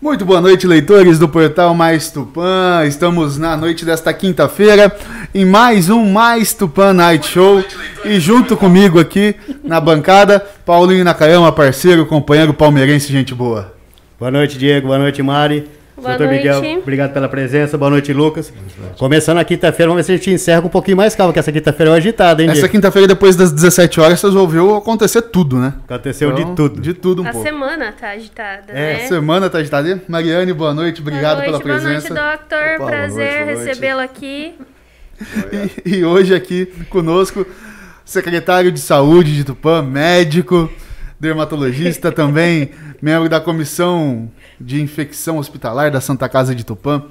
Muito boa noite, leitores do Portal Mais Tupã. Estamos na noite desta quinta-feira em mais um Mais Tupã Night Show. E junto comigo aqui na bancada, Paulinho Nakayama, parceiro, companheiro palmeirense, gente boa. Boa noite, Diego. Boa noite, Mari. Boa Doutor noite. Miguel, obrigado pela presença. Boa noite, Lucas. Começando a quinta-feira, vamos ver se a gente encerra com um pouquinho mais calma, que essa quinta-feira é agitada, hein, Essa Diego? quinta-feira, depois das 17 horas, você resolveu acontecer tudo, né? Aconteceu Então, de tudo. De tudo um A pouco. semana tá agitada, A né? semana tá agitada. Mariane, boa noite, obrigado pela presença. Boa noite, Doctor. Opa, Prazer boa noite. recebê-lo aqui. E hoje aqui conosco, secretário de Saúde de Tupã, médico, dermatologista também, membro da Comissão de Infecção Hospitalar da Santa Casa de Tupã,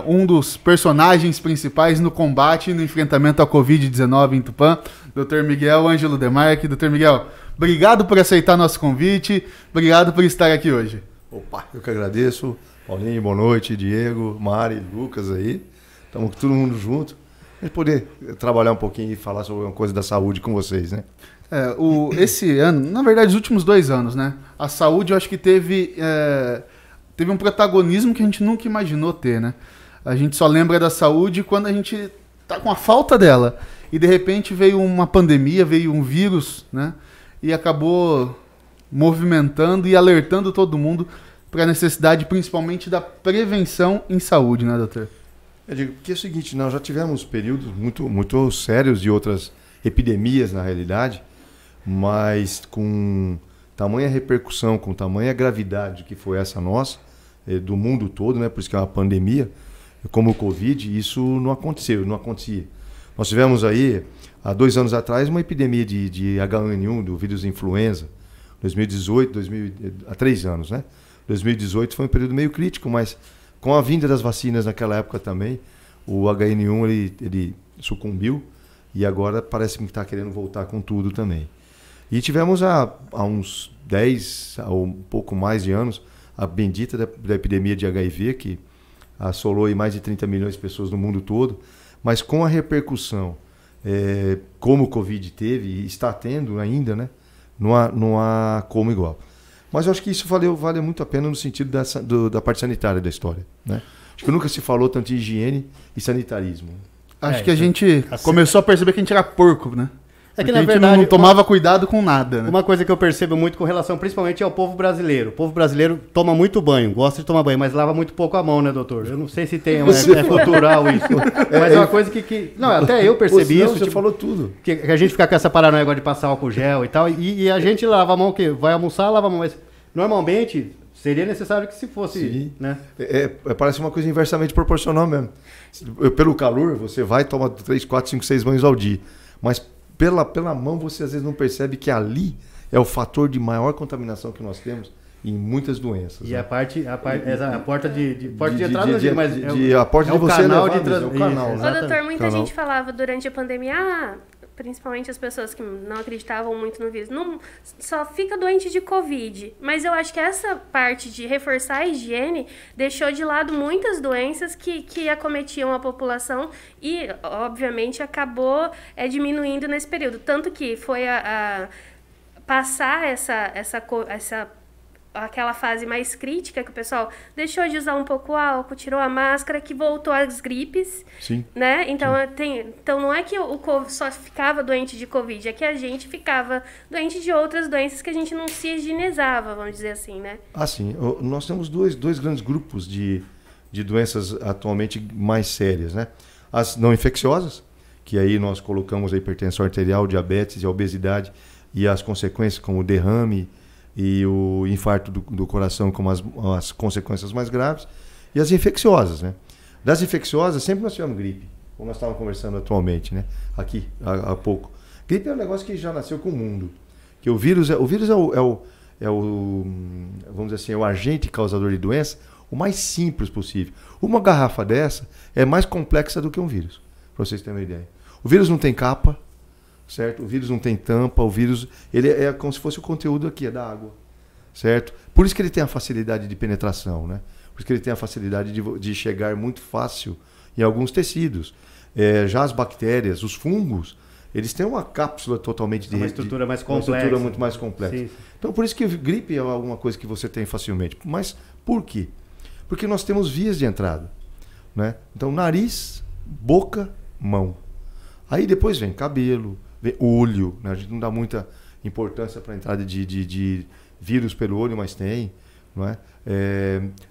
um dos personagens principais no combate e no enfrentamento à Covid-19 em Tupã, Dr. Miguel Ângelo Demarque. Dr. Miguel, obrigado por aceitar nosso convite, obrigado por estar aqui hoje. Opa, eu que agradeço. Paulinho, boa noite. Diego, Mari, Lucas aí. Estamos todo mundo junto. A gente poder trabalhar um pouquinho e falar sobre uma coisa da saúde com vocês, né? Esse ano, na verdade, os últimos 2 anos, né? A saúde, eu acho que teve um protagonismo que a gente nunca imaginou ter, né? A gente só lembra da saúde quando a gente tá com a falta dela. E, de repente, veio uma pandemia, veio um vírus, né? E acabou movimentando e alertando todo mundo para a necessidade, principalmente, da prevenção em saúde, né, doutor? Eu digo que é o seguinte, nós já tivemos períodos muito sérios de outras epidemias, na realidade, mas com tamanha repercussão, com tamanha gravidade que foi essa nossa, do mundo todo, né? Por isso que é uma pandemia, como o Covid, isso não acontecia. Nós tivemos aí, há 2 anos atrás, uma epidemia de H1N1, do vírus influenza, 2018, há 3 anos, né? 2018 foi um período meio crítico, mas com a vinda das vacinas naquela época também, o H1N1 ele sucumbiu e agora parece que está querendo voltar com tudo também. E tivemos há uns 10 ou um pouco mais de anos a bendita da epidemia de HIV, que assolou aí mais de 30 milhões de pessoas no mundo todo, mas com a repercussão como o Covid teve e está tendo ainda, né? Não há como igual. Mas eu acho que isso vale muito a pena no sentido da parte sanitária da história, né? Acho que nunca se falou tanto de higiene e sanitarismo. Acho que a gente começou a perceber que a gente era porco, né? É que, Porque na a gente verdade, não tomava cuidado com nada, né? Uma coisa que eu percebo muito com relação principalmente ao povo brasileiro. O povo brasileiro toma muito banho, gosta de tomar banho, mas lava muito pouco a mão, né, doutor? Eu não sei se tem, é cultural isso. Mas é uma coisa que não, até eu percebi isso. Você falou tudo. Que a gente fica com essa paranoia agora de passar álcool gel e tal, e a gente lava a mão, que vai almoçar, lava a mão, mas normalmente seria necessário que se fosse, sim, né? Parece uma coisa inversamente proporcional mesmo. Pelo calor, você vai e toma 3, 4, 5, 6 banhos ao dia, mas pela mão você às vezes não percebe que ali é o fator de maior contaminação que nós temos em muitas doenças. E né? a porta de entrada, não digo, mas a porta de você canal levar, de é o canal, Ô, né? doutor, muita Canal. gente falava durante a pandemia, principalmente as pessoas que não acreditavam muito no vírus, não, só fica doente de Covid. Mas eu acho que essa parte de reforçar a higiene deixou de lado muitas doenças que acometiam a população e, obviamente, acabou diminuindo nesse período. Tanto que foi a passar aquela fase mais crítica que o pessoal deixou de usar um pouco o álcool, tirou a máscara, que voltou às gripes, Sim. né? Então, então não é que o só ficava doente de Covid, é que a gente ficava doente de outras doenças que a gente não se higienizava, vamos dizer assim, né? Sim. Nós temos dois grandes grupos de doenças atualmente mais sérias, né? As não infecciosas, que aí nós colocamos a hipertensão arterial, diabetes e a obesidade e as consequências como o derrame e o infarto do coração como as consequências mais graves, e as infecciosas, né? Das infecciosas, sempre nós tivemos gripe, como nós estávamos conversando atualmente, né? Aqui, há pouco. Gripe é um negócio que já nasceu com o mundo, que o vírus é o vamos dizer assim, é o agente causador de doença, o mais simples possível. Uma garrafa dessa é mais complexa do que um vírus, para vocês terem uma ideia. O vírus não tem capa, certo? O vírus não tem tampa, o vírus ele é como se fosse o conteúdo aqui, é da água, certo? Por isso que ele tem a facilidade de penetração, né? Por isso que ele tem a facilidade de chegar muito fácil em alguns tecidos. Já as bactérias, os fungos, eles têm uma cápsula totalmente uma estrutura mais complexa. Uma estrutura muito mais complexa. Sim. Então, por isso que gripe é alguma coisa que você tem facilmente. Mas por quê? Porque nós temos vias de entrada, né? Então, nariz, boca, mão. Aí depois vem cabelo, vem olho, né? A gente não dá muita importância para a entrada de vírus pelo olho, mas tem, não é?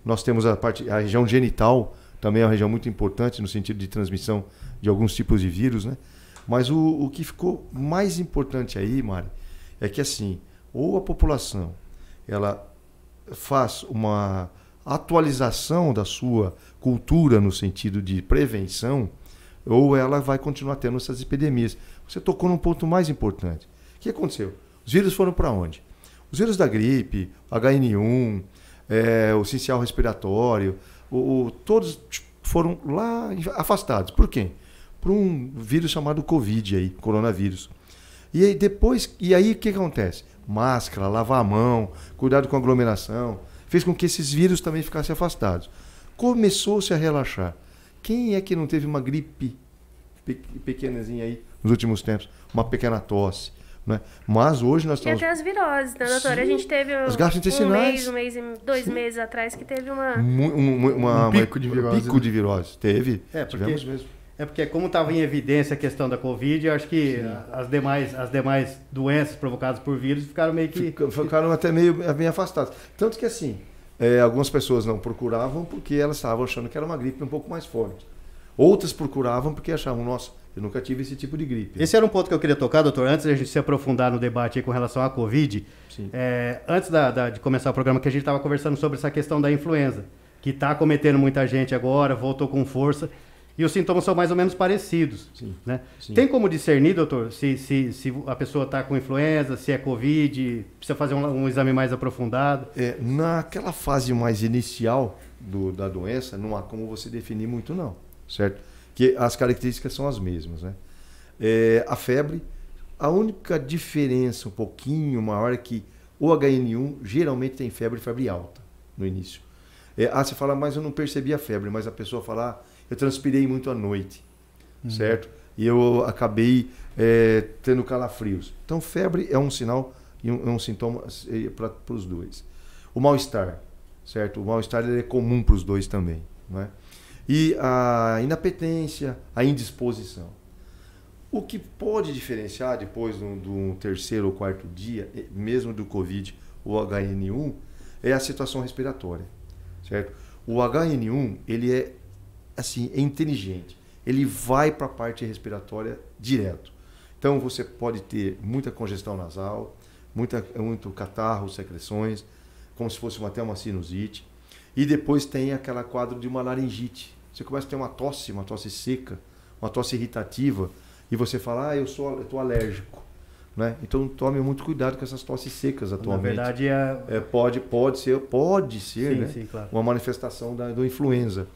Nós temos a região genital, também é uma região muito importante no sentido de transmissão de alguns tipos de vírus, né? Mas o que ficou mais importante aí, Mari, é que assim, ou a população ela faz uma atualização da sua cultura no sentido de prevenção, ou ela vai continuar tendo essas epidemias. Você tocou num ponto mais importante. O que aconteceu? Os vírus foram para onde? Os vírus da gripe, HN1, o sincicial respiratório, todos foram lá afastados. Por quê? Por um vírus chamado Covid, aí, coronavírus. E aí o que acontece? Máscara, lavar a mão, cuidado com a aglomeração, fez com que esses vírus também ficassem afastados. Começou-se a relaxar. Quem é que não teve uma gripe pequenazinha aí nos últimos tempos? Uma pequena tosse. Né? Mas hoje nós estamos... E até as viroses, né, doutora? Sim. A gente teve as gastrointestinais. dois meses atrás que teve um pico de virose. Pico de virose. Teve. Tivemos mesmo. Porque como estava em evidência a questão da Covid, eu acho que as demais doenças provocadas por vírus ficaram meio que... Ficaram até meio bem afastadas. Tanto que assim, algumas pessoas não procuravam porque elas estavam achando que era uma gripe um pouco mais forte. Outras procuravam porque achavam, nossa, eu nunca tive esse tipo de gripe. Esse era um ponto que eu queria tocar, doutor, antes de a gente se aprofundar no debate aí com relação à Covid. Antes de começar o programa, que a gente estava conversando sobre essa questão da influenza, que está acometendo muita gente agora, voltou com força, e os sintomas são mais ou menos parecidos. Sim. Né? Sim. Tem como discernir, doutor, se a pessoa está com influenza, se é Covid, precisa fazer um exame mais aprofundado? Naquela fase mais inicial da doença, não há como você definir muito não, certo? Que as características são as mesmas, né? A febre, a única diferença um pouquinho maior é que o HN1 geralmente tem febre alta no início. Você fala, mas eu não percebi a febre, mas a pessoa fala, eu transpirei muito à noite, certo? E eu acabei tendo calafrios. Então, febre é um sinal e um sintoma para os dois. O mal-estar, certo? O mal-estar ele é comum para os dois também, não é? E a inapetência, a indisposição. O que pode diferenciar depois do terceiro ou quarto dia, mesmo do Covid, o HN1, é a situação respiratória, certo? O HN1, ele é inteligente. Ele vai para a parte respiratória direto. Então você pode ter muita congestão nasal, muito catarro, secreções, como se fosse até uma sinusite. E depois tem aquela quadro de uma laringite. Você começa a ter uma tosse seca, uma tosse irritativa, e você fala, eu estou alérgico. Né? Então tome muito cuidado com essas tosses secas atualmente. Na verdade, pode ser, né? Sim, claro. Uma manifestação do influenza.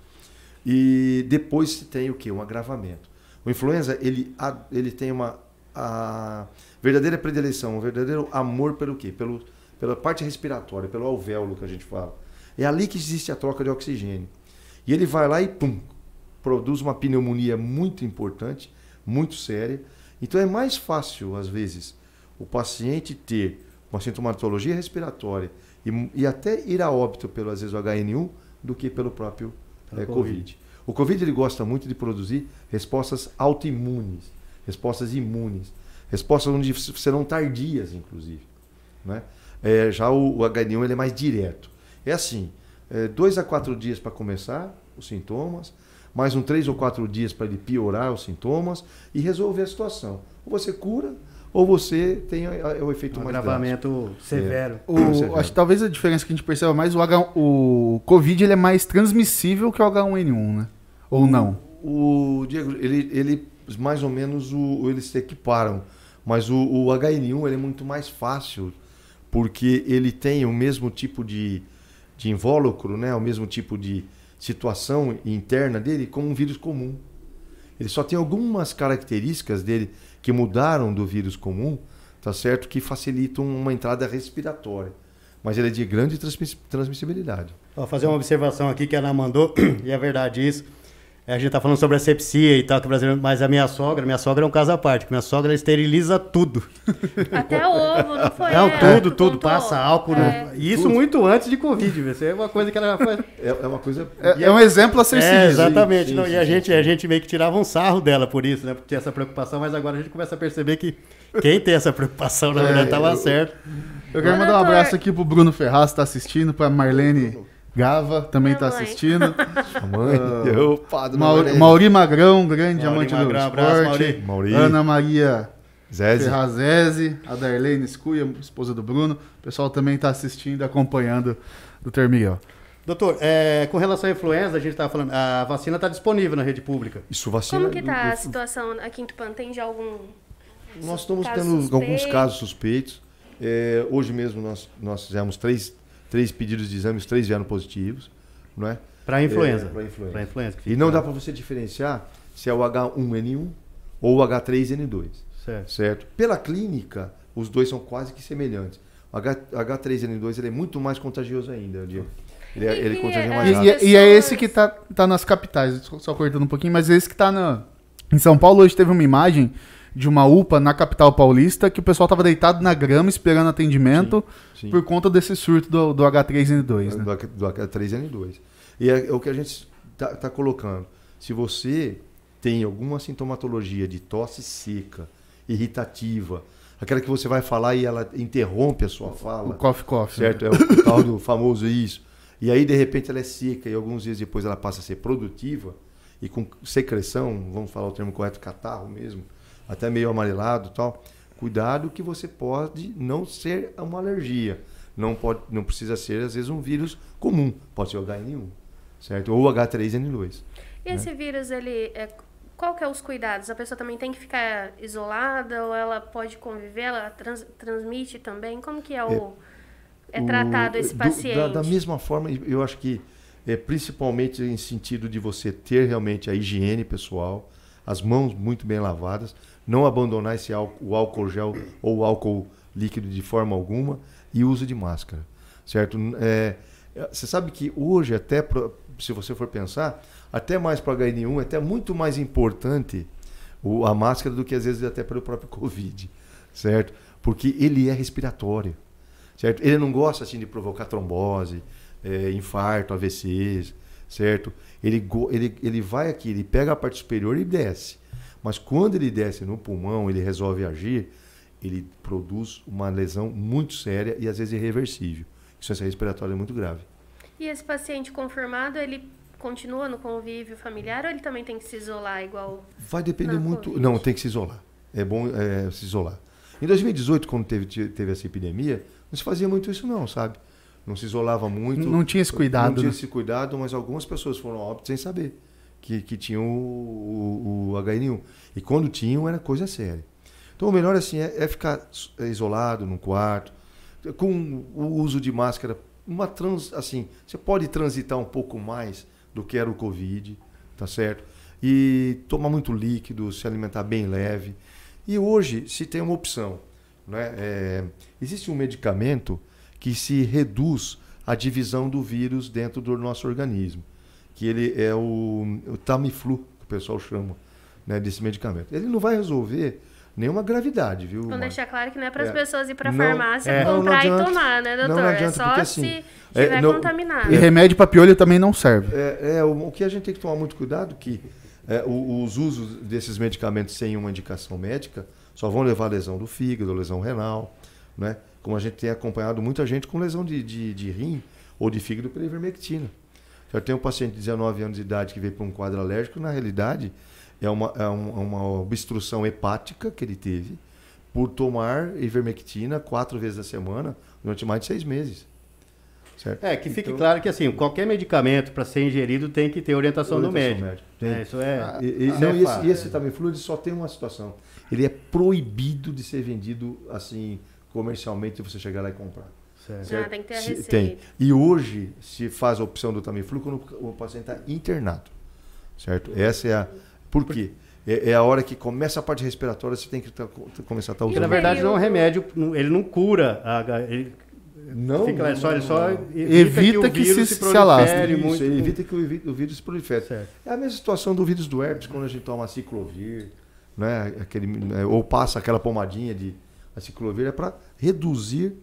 E depois tem o quê? Um agravamento. O influenza, ele tem a verdadeira predileção, um verdadeiro amor pelo quê? Pela parte respiratória, pelo alvéolo que a gente fala. É ali que existe a troca de oxigênio. E ele vai lá e produz uma pneumonia muito importante, muito séria. Então é mais fácil, às vezes, o paciente ter uma sintomatologia respiratória e até ir a óbito pelo, às vezes, o HN1 do que pelo próprio Covid. O Covid ele gosta muito de produzir respostas autoimunes, respostas imunes, respostas onde serão tardias, inclusive. Né? Já o HN1 ele é mais direto. É assim, 2 a 4 dias para começar os sintomas, mais 3 ou 4 dias para ele piorar os sintomas e resolver a situação. Ou você cura, ou você tem o efeito mais agravamento severo. Acho que talvez a diferença que a gente perceba mais, o Covid ele é mais transmissível que o H1N1, né? Ou não? Diego, ele mais ou menos eles se equiparam, mas o HN1 ele é muito mais fácil, porque ele tem o mesmo tipo de invólucro, né? O mesmo tipo de situação interna dele como um vírus comum. Ele só tem algumas características dele que mudaram do vírus comum, tá certo? Que facilitam uma entrada respiratória. Mas ele é de grande transmissibilidade. Vou fazer uma observação aqui que a Ana mandou, e é verdade isso. A gente tá falando sobre asepsia e tal, que o brasileiro, mas a minha sogra é um caso à parte, que minha sogra ela esteriliza tudo. Até ovo, não foi? Não, ela que tudo, contou? passa álcool. E isso muito antes de Covid, isso é uma coisa que ela já faz. É uma coisa... É um exemplo a ser seguido. Exatamente. Sim, Não, sim, e a gente meio que tirava um sarro dela por isso, né? Porque tinha essa preocupação, mas agora a gente começa a perceber que quem tem essa preocupação, na verdade, estava certo. Eu quero mandar um abraço aqui pro Bruno Ferraz, que tá assistindo, pra Marlene Gava, também tá mãe. assistindo. Mãe, opa, dona Marlene. Mauri Magrão, grande amante do Magrão, abraço, esporte. Mauri. Ana Maria Zézi. Ferrazese, a Darlene Escuia, esposa do Bruno. O pessoal também tá assistindo e acompanhando do Dr. Miguel. Doutor, com relação à influenza, a gente estava falando, a vacina está disponível na rede pública. Isso, vacina... Como que tá a situação aqui em Tupã? Tem já algum... Nós estamos caso tendo alguns suspeito? casos suspeitos. Hoje mesmo nós fizemos três pedidos de exame, os 3 vieram positivos, não é? Para influenza. Para influenza. Pra influenza. E não dá para você diferenciar se é o H1N1 ou o H3N2, Certo. certo? Pela clínica, os dois são quase que semelhantes. O H3N2 ele é muito mais contagioso ainda, Diego. Ele contagia mais rápido. E é esse que tá nas capitais, só cortando um pouquinho, mas esse que tá em São Paulo. Hoje teve uma imagem de uma UPA na capital paulista que o pessoal tava deitado na grama esperando atendimento Sim. por conta desse surto do H3N2, né? Do H3N2. E é o que a gente tá colocando. Se você tem alguma sintomatologia de tosse seca, irritativa, aquela que você vai falar e ela interrompe a sua fala. O cough, Certo? né? É o tal do famoso isso. E aí, de repente, ela é seca e alguns dias depois ela passa a ser produtiva e com secreção, vamos falar o termo correto, catarro mesmo, até meio amarelado e tal. Cuidado que você pode não ser uma alergia. Não precisa ser, às vezes, um vírus comum. Pode ser o HN1, certo? Ou o H3N2. E esse vírus, qual que é os cuidados? A pessoa também tem que ficar isolada ou ela pode conviver? Ela transmite também? Como que é tratado esse paciente? Da mesma forma, eu acho que principalmente em sentido de você ter realmente a higiene pessoal, as mãos muito bem lavadas, não abandonar o álcool gel ou o álcool líquido de forma alguma e uso de máscara, certo? Você sabe que hoje, se você for pensar, até mais para o HN1, é até muito mais importante a máscara do que às vezes até pelo próprio Covid, certo? Porque ele é respiratório, certo? Ele não gosta assim de provocar trombose, infarto, AVCs, certo? Ele vai aqui, ele pega a parte superior e desce. Mas quando ele desce no pulmão, ele resolve agir, ele produz uma lesão muito séria e às vezes irreversível. Insuficiência respiratória é muito grave. E esse paciente confirmado, ele continua no convívio familiar ou ele também tem que se isolar igual? Vai depender muito... COVID? Não, tem que se isolar. É bom se isolar. Em 2018, quando teve essa epidemia, não se fazia muito isso não, sabe? Não se isolava muito. Não tinha esse cuidado. Não tinha né? esse cuidado, mas algumas pessoas foram a óbito sem saber que tinham o HN1. E quando tinham, era coisa séria. Então, o melhor assim é ficar isolado num quarto, com o uso de máscara. Assim, você pode transitar um pouco mais do que era o Covid, tá certo? E tomar muito líquido, se alimentar bem leve. E hoje se tem uma opção, né? Existe um medicamento que se reduz a divisão do vírus dentro do nosso organismo, que ele é o Tamiflu, que o pessoal chama, né, desse medicamento. Ele não vai resolver nenhuma gravidade, viu? Vamos deixar claro que não é para as É. pessoas ir para a Não, farmácia não comprar adianta. e tomar, né, doutor? Não adianta, só porque, se assim, estiver não- contaminado. E remédio para piolho também não serve. O que a gente tem que tomar muito cuidado que os usos desses medicamentos sem uma indicação médica só vão levar a lesão do fígado, lesão renal, né? Como a gente tem acompanhado muita gente com lesão de rim ou de fígado pela ivermectina. Já tem um paciente de 19 anos de idade que veio para um quadro alérgico, na realidade é uma obstrução hepática que ele teve por tomar ivermectina 4 vezes na semana durante mais de 6 meses. Certo? Que fique claro que assim, qualquer medicamento para ser ingerido tem que ter orientação do médico. Tem. Isso é. E esse Tamiflu ele só tem uma situação. Ele é proibido de ser vendido assim comercialmente se você chegar lá e comprar. Ah, tem que ter a receita. Tem. E hoje se faz a opção do Tamiflu quando o paciente está internado. Certo? Essa é a... Por quê? É a hora que começa a parte respiratória, você tem que começar a estar Porque usando. na verdade não é um período- remédio, ele não cura. Não, Fica, ele só evita que se alastre. Isso, muito. ele evita que o vírus se prolifere. Certo. É a mesma situação do vírus do herpes, quando a gente toma aciclovir, né? Ou passa aquela pomadinha de aciclovir, é para reduzir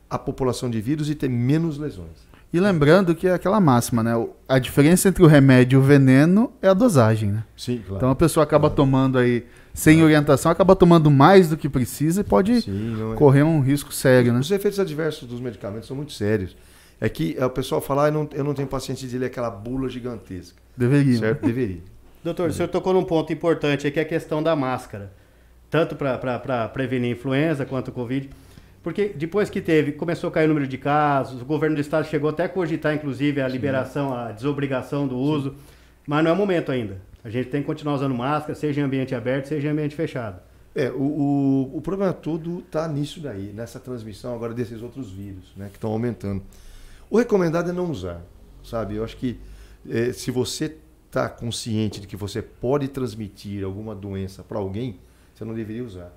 a população de vírus e ter menos lesões. E lembrando que é aquela máxima, né? A diferença entre o remédio e o veneno é a dosagem, né? Sim, claro. Então a pessoa acaba tomando aí, sem orientação, acaba tomando mais do que precisa e pode correr um risco sério, né? Os efeitos adversos dos medicamentos são muito sérios. É que o pessoal fala, eu não tenho paciência de ler aquela bula gigantesca. Deveria. Certo? Deveria. Doutor, o senhor tocou num ponto importante aqui, é a questão da máscara. Tanto para prevenir influenza quanto Covid. Porque depois que começou a cair o número de casos, o governo do estado chegou até a cogitar, inclusive, a liberação, a desobrigação do uso. Mas não é o momento ainda. A gente tem que continuar usando máscara, seja em ambiente aberto, seja em ambiente fechado. O problema todo está nisso daí, nessa transmissão agora desses outros vírus, né, que estão aumentando. O recomendado é não usar, sabe? Eu acho que se você está consciente de que você pode transmitir alguma doença para alguém, você não deveria usar.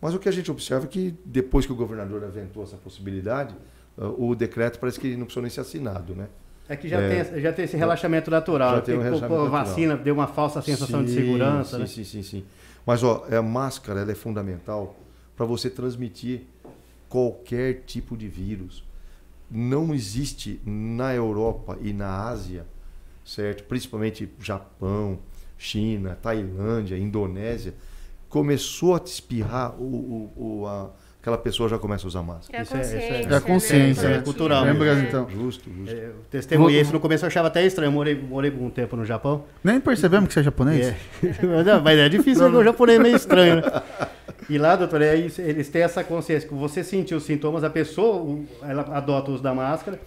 Mas o que a gente observa é que depois que o governador aventou essa possibilidade, o decreto parece que não precisou nem ser assinado, né? É que já tem esse relaxamento natural. Já tem um relaxamento a vacina deu uma falsa sensação de segurança, né? Sim. Mas a máscara ela é fundamental para você transmitir qualquer tipo de vírus. Não existe na Europa e na Ásia, certo? Principalmente Japão, China, Tailândia, Indonésia, começou a te espirrar, aquela pessoa já começa a usar máscara. É a consciência, né? É cultural. Lembra, então? Justo. Eu testemunhei isso no começo, eu achava até estranho. Eu morei um tempo no Japão. Nem percebemos que você é japonês? Mas é difícil, porque o japonês é meio estranho, né? E lá, doutor, eles têm essa consciência que você sentiu os sintomas, a pessoa ela adota o uso da máscara.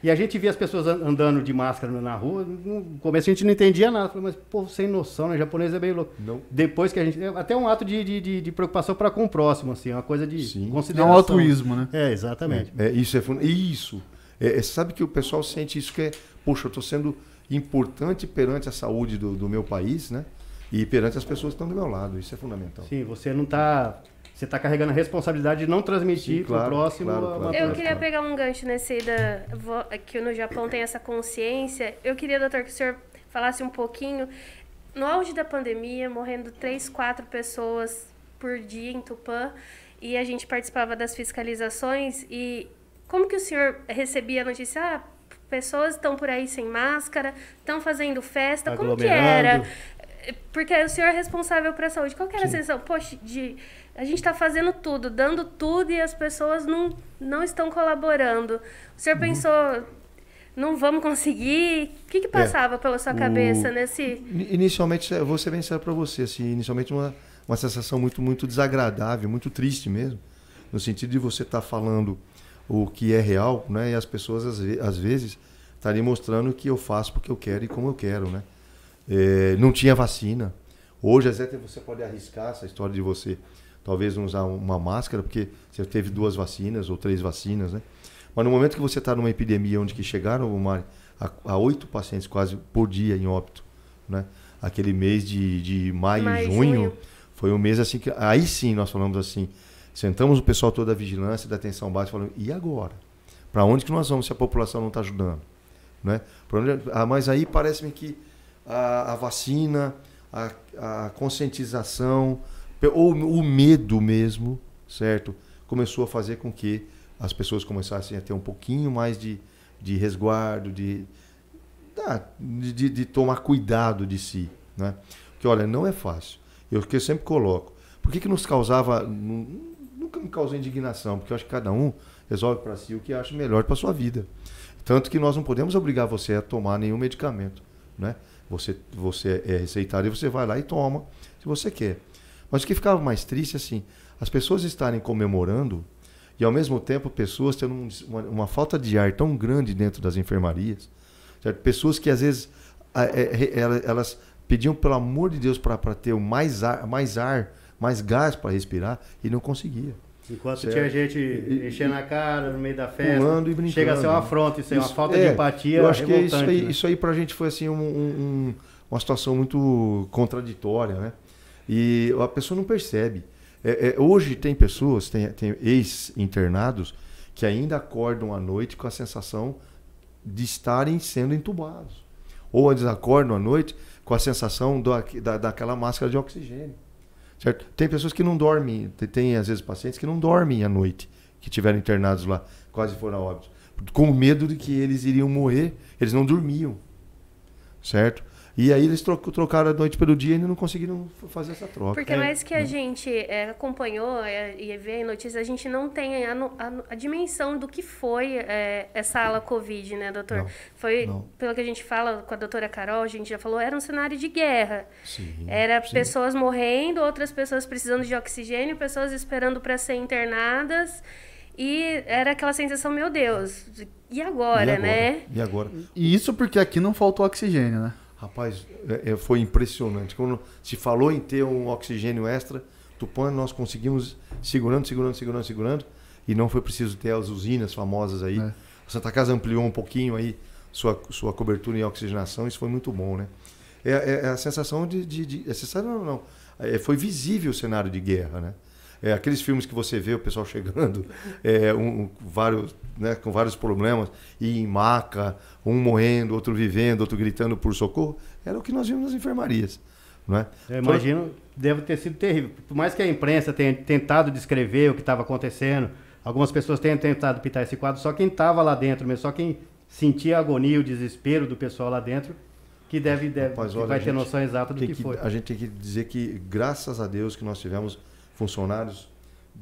E a gente via as pessoas andando de máscara na rua. No começo a gente não entendia nada. Falei, mas povo sem noção, né? O japonês é bem louco. Não. Depois que a gente... Até um ato de preocupação para com o próximo, assim. Uma coisa de consideração. É um altruísmo, né? Exatamente. Isso. Sabe que o pessoal sente isso que poxa, eu estou sendo importante perante a saúde do meu país, né? E perante as pessoas que estão do meu lado. Isso é fundamental. Sim, você não está... Você está carregando a responsabilidade de não transmitir para o próximo. Eu queria pegar um gancho nesse que no Japão tem essa consciência. Eu queria, doutor, que o senhor falasse um pouquinho. No auge da pandemia, morrendo 3, 4 pessoas por dia em Tupã, e a gente participava das fiscalizações. E como que o senhor recebia a notícia? Pessoas estão por aí sem máscara, estão fazendo festa. Como que era? Porque o senhor é responsável para a saúde. Qual que era a sensação? Poxa, a gente está fazendo tudo, dando tudo e as pessoas não estão colaborando. O senhor pensou, não vamos conseguir? O que passava pela sua cabeça nesse... Inicialmente, eu vou ser bem sincero para você, assim, inicialmente uma sensação muito, muito desagradável, muito triste mesmo, no sentido de você estar falando o que é real, né? E as pessoas, às vezes, estarem mostrando o que eu faço porque eu quero e como eu quero, né? Não tinha vacina. Hoje, às vezes, você pode arriscar essa história de você talvez não usar uma máscara, porque você teve 2 vacinas ou 3 vacinas, né? Mas no momento que você está numa epidemia onde que chegaram, Mari, a 8 pacientes quase por dia em óbito, né? Aquele mês de maio e junho, foi um mês assim que... Aí sim nós falamos assim, sentamos o pessoal todo da vigilância, da atenção básica, falando, e agora? Para onde que nós vamos se a população não está ajudando? Né? Mas aí parece-me que a vacina, a conscientização, ou o medo mesmo, certo? Começou a fazer com que as pessoas começassem a ter um pouquinho mais de resguardo, de tomar cuidado de si, né? Porque, olha, não é fácil. Eu sempre coloco. Por que nos causava... Nunca me causou indignação, porque eu acho que cada um resolve para si o que acha melhor para a sua vida. Tanto que nós não podemos obrigar você a tomar nenhum medicamento, né? Você é receitado e você vai lá e toma, se você quer. Mas o que ficava mais triste, assim, as pessoas estarem comemorando e, ao mesmo tempo, pessoas tendo uma falta de ar tão grande dentro das enfermarias, certo? Pessoas que, às vezes, elas pediam, pelo amor de Deus, para ter mais gás para respirar e não conseguia. Enquanto tinha gente enchendo a cara no meio da festa, pulando e brincando. Chega a ser uma afronta, isso é uma falta de empatia. Eu acho que né? isso aí pra gente foi assim, uma situação muito contraditória, né? E a pessoa não percebe. Hoje tem pessoas, tem ex-internados, que ainda acordam à noite com a sensação de estarem sendo entubados. Ou eles acordam à noite com a sensação daquela máscara de oxigênio. Certo? Tem pessoas que não dormem, tem às vezes pacientes que não dormem à noite, que estiveram internados lá, quase foram a óbito, com medo de que eles iriam morrer, eles não dormiam. Certo? E aí eles trocaram a noite pelo dia e ainda não conseguiram fazer essa troca. Porque mais que a gente acompanhou e vê notícias, a gente não tem a dimensão do que foi essa ala Covid, né, doutor? Pelo que a gente fala com a doutora Carol, a gente já falou, era um cenário de guerra. Pessoas morrendo, outras pessoas precisando de oxigênio, pessoas esperando para ser internadas. E era aquela sensação, meu Deus, e agora, né? E agora? E isso porque aqui não faltou oxigênio, né? Rapaz, foi impressionante. Quando se falou em ter um oxigênio extra, Tupã, nós conseguimos segurando, e não foi preciso ter as usinas famosas aí. A Santa Casa ampliou um pouquinho aí sua cobertura em oxigenação, isso foi muito bom, né? A sensação foi visível o cenário de guerra, né? Aqueles filmes que você vê o pessoal chegando, com vários problemas, e em maca, um morrendo, outro vivendo, outro gritando por socorro, era o que nós vimos nas enfermarias. Não é? Eu imagino, deve ter sido terrível. Por mais que a imprensa tenha tentado descrever o que estava acontecendo, algumas pessoas tenham tentado pintar esse quadro, só quem estava lá dentro mesmo, só quem sentia a agonia, o desespero do pessoal lá dentro, que vai ter noção exata do que foi. A gente tem que dizer que, graças a Deus, que nós tivemos funcionários,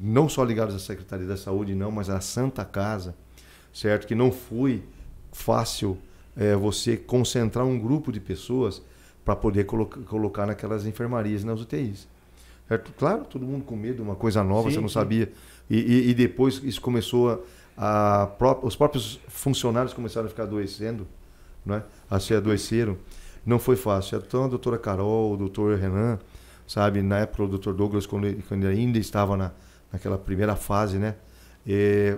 não só ligados à Secretaria da Saúde, não, mas à Santa Casa, certo? Que não foi fácil você concentrar um grupo de pessoas para poder colocar naquelas enfermarias e nas UTIs. Certo? Claro, todo mundo com medo, uma coisa nova, você não sabia. E depois isso começou os próprios funcionários começaram a ficar adoecendo, né? A se adoeceram. Não foi fácil. Então a doutora Carol, o doutor Renan, sabe, na época o Dr. Douglas, quando ele ainda estava naquela primeira fase, né?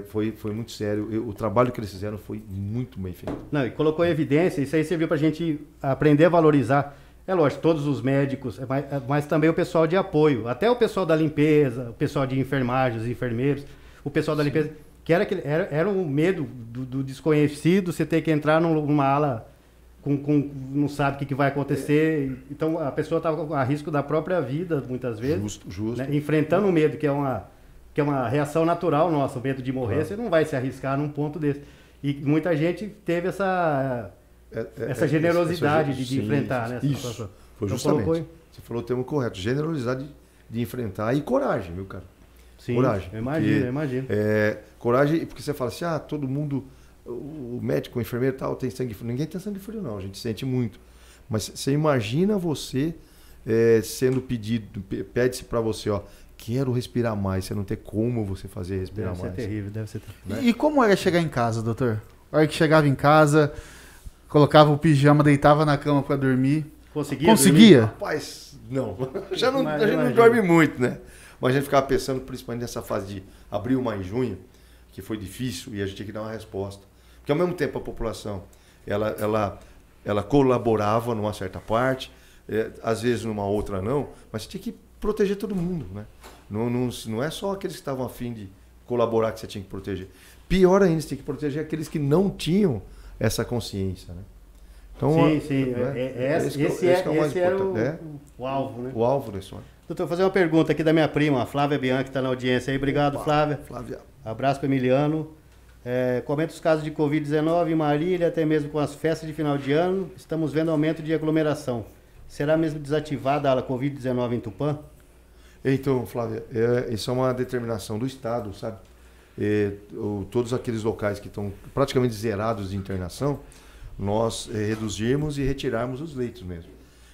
Foi muito sério. O trabalho que eles fizeram foi muito bem feito. Não, e colocou em evidência, isso aí serviu para a gente aprender a valorizar. É lógico, todos os médicos, mas também o pessoal de apoio, até o pessoal da limpeza, o pessoal de enfermagem, os enfermeiros, o pessoal da limpeza, que era um medo do desconhecido, você ter que entrar numa ala não sabe o que vai acontecer. Então a pessoa estava a risco da própria vida, muitas vezes. Justo. Né? Enfrentando o medo, que é uma reação natural nossa, o medo de morrer, você não vai se arriscar num ponto desse. E muita gente teve essa generosidade de enfrentar nessa situação. Foi justamente. Você falou o termo correto. Generosidade de enfrentar e coragem, meu cara. Sim, coragem. Eu imagino. Coragem, porque você fala assim, todo mundo... O médico, o enfermeiro e tal, tem sangue frio. Ninguém tem sangue frio, não. A gente sente muito. Mas você imagina você sendo pedido, pede-se para você, quero respirar mais. Você não tem como você fazer respirar mais. Deve ser terrível. Né? E como era chegar em casa, doutor? A hora que chegava em casa, colocava o pijama, deitava na cama para dormir. Conseguia? Rapaz, não. A gente não dorme muito, né? Mas a gente ficava pensando, principalmente nessa fase de abril, maio e junho, que foi difícil e a gente tinha que dar uma resposta. Porque ao mesmo tempo a população, ela colaborava numa certa parte, às vezes numa outra não, mas você tinha que proteger todo mundo, né? Não é só aqueles que estavam a fim de colaborar que você tinha que proteger. Pior ainda, você tinha que proteger aqueles que não tinham essa consciência, né? Então, sim. Esse era o alvo, né? O alvo da história. Doutor, vou fazer uma pergunta aqui da minha prima, a Flávia Bianchi, que está na audiência aí. Obrigado, Flávia. Abraço para Emiliano. Comenta os casos de Covid-19 em Marília, até mesmo com as festas de final de ano. Estamos vendo aumento de aglomeração. Será mesmo desativada a ala Covid-19 em Tupã? Então, Flávia, isso é uma determinação do Estado, sabe? Todos aqueles locais que estão praticamente zerados de internação, nós reduzirmos e retirarmos os leitos mesmo.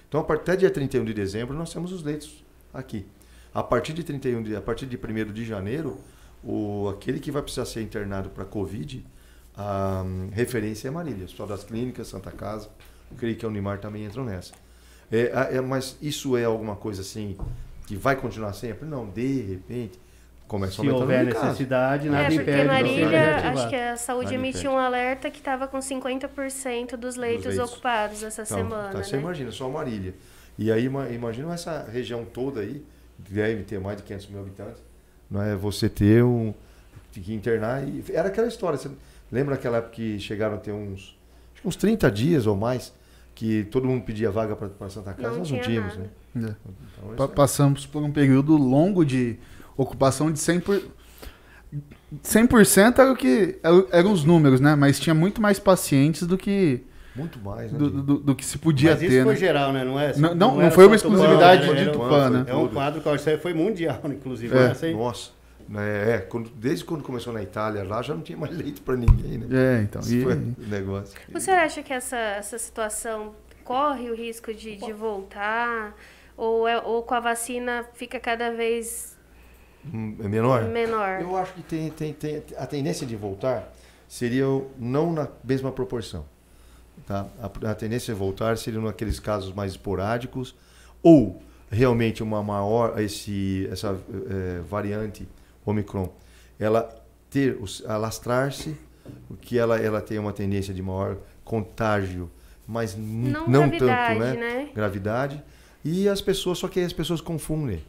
Então, até dia 31 de dezembro, nós temos os leitos aqui. A partir de 1º de janeiro, aquele que vai precisar ser internado para Covid, a referência é Marília, Hospital das Clínicas, Santa Casa, eu creio que a Unimar também entram nessa. Mas isso é alguma coisa assim que vai continuar sempre? Não, de repente, começa a aumentar. Se houver necessidade, nada impede. Porque Marília, acho que a saúde emitiu um alerta que estava com 50% dos leitos ocupados essa semana. Você imagina, só Marília. E aí, imagina essa região toda aí, deve ter mais de 500 mil habitantes, não é? Você ter tinha que internar e era aquela história. Você lembra aquela época que chegaram a ter uns 30 dias ou mais que todo mundo pedia vaga para Santa Casa? Nós não tínhamos, nada. né? Então, passamos por um período longo de ocupação de 100%. 100% era o que eram os números, né? Mas tinha muito mais pacientes do que Muito mais, né? do que se podia Mas ter, isso foi né? geral, né? Não é? Não era foi só uma exclusividade Tupã, de era Tupã, né? É um quadro que isso aí foi mundial, inclusive. É. Essa aí. Nossa. Desde quando começou na Itália, lá já não tinha mais leito para ninguém, né? Então. Esse foi o negócio. Você acha que essa situação corre o risco de voltar? Ou com a vacina fica cada vez É menor? menor? Eu acho que tem a tendência de voltar seria não na mesma proporção. Tá? A tendência de voltar seria naqueles casos mais esporádicos ou realmente uma maior essa variante Omicron, ela alastrar-se, porque ela tem uma tendência de maior contágio, mas não tanto, né? Gravidade. E as pessoas confundem,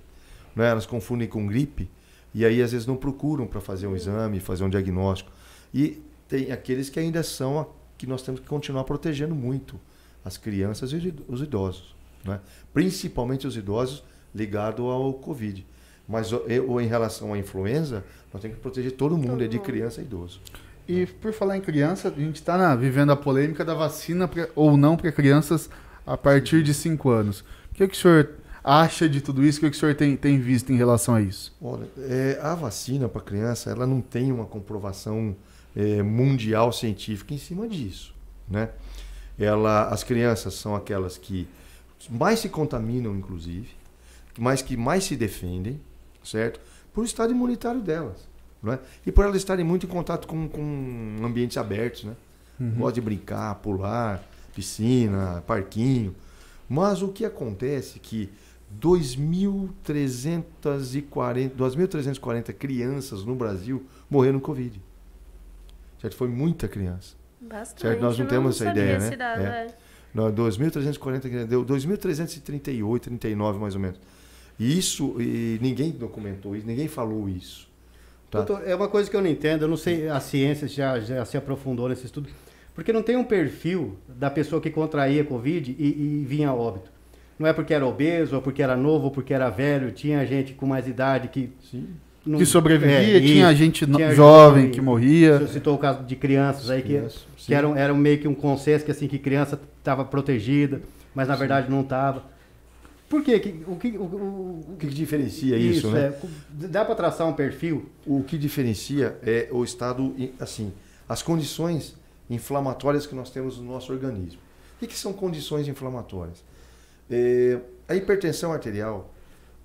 né? Elas confundem com gripe e aí às vezes não procuram para fazer um exame, fazer um diagnóstico. E tem aqueles que ainda são que nós temos que continuar protegendo muito, as crianças e os idosos, né? Principalmente os idosos ligados ao Covid. Mas ou em relação à influenza, nós temos que proteger todo mundo, de criança e idoso. E por falar em criança, a gente está vivendo a polêmica da vacina ou não para crianças a partir de 5 anos. O que o senhor acha de tudo isso? O que o senhor tem visto em relação a isso? Olha, a vacina para criança, ela não tem uma comprovação mundial científica em cima disso, né? As crianças são aquelas que mais se contaminam, inclusive, que mais se defendem, certo? Por o estado imunitário delas, né? E por elas estarem muito em contato com ambientes abertos, né? Gostam de brincar, pular, piscina, parquinho. Mas o que acontece é que 2.340 crianças no Brasil morreram no Covid. Certo? Foi muita criança. Bastante. Certo? Nós não temos essa ideia, né? Dado, Não, 2.340, deu 2.338, 39 mais ou menos. E ninguém documentou isso, ninguém falou isso. Tá? Doutor, é uma coisa que eu não entendo, eu não sei, a ciência já se aprofundou nesse estudo, porque não tem um perfil da pessoa que contraía Covid e vinha a óbito. Não é porque era obeso, ou porque era novo, ou porque era velho, tinha gente com mais idade que... Sim. Não, que sobrevivia, tinha gente jovem que morria. Você citou o caso de crianças aí que eram meio que um consenso que assim que criança estava protegida, mas na verdade não estava. Por quê? O que diferencia isso, né? Dá para traçar um perfil? O que diferencia é o estado, assim, as condições inflamatórias que nós temos no nosso organismo. O que são condições inflamatórias? A hipertensão arterial,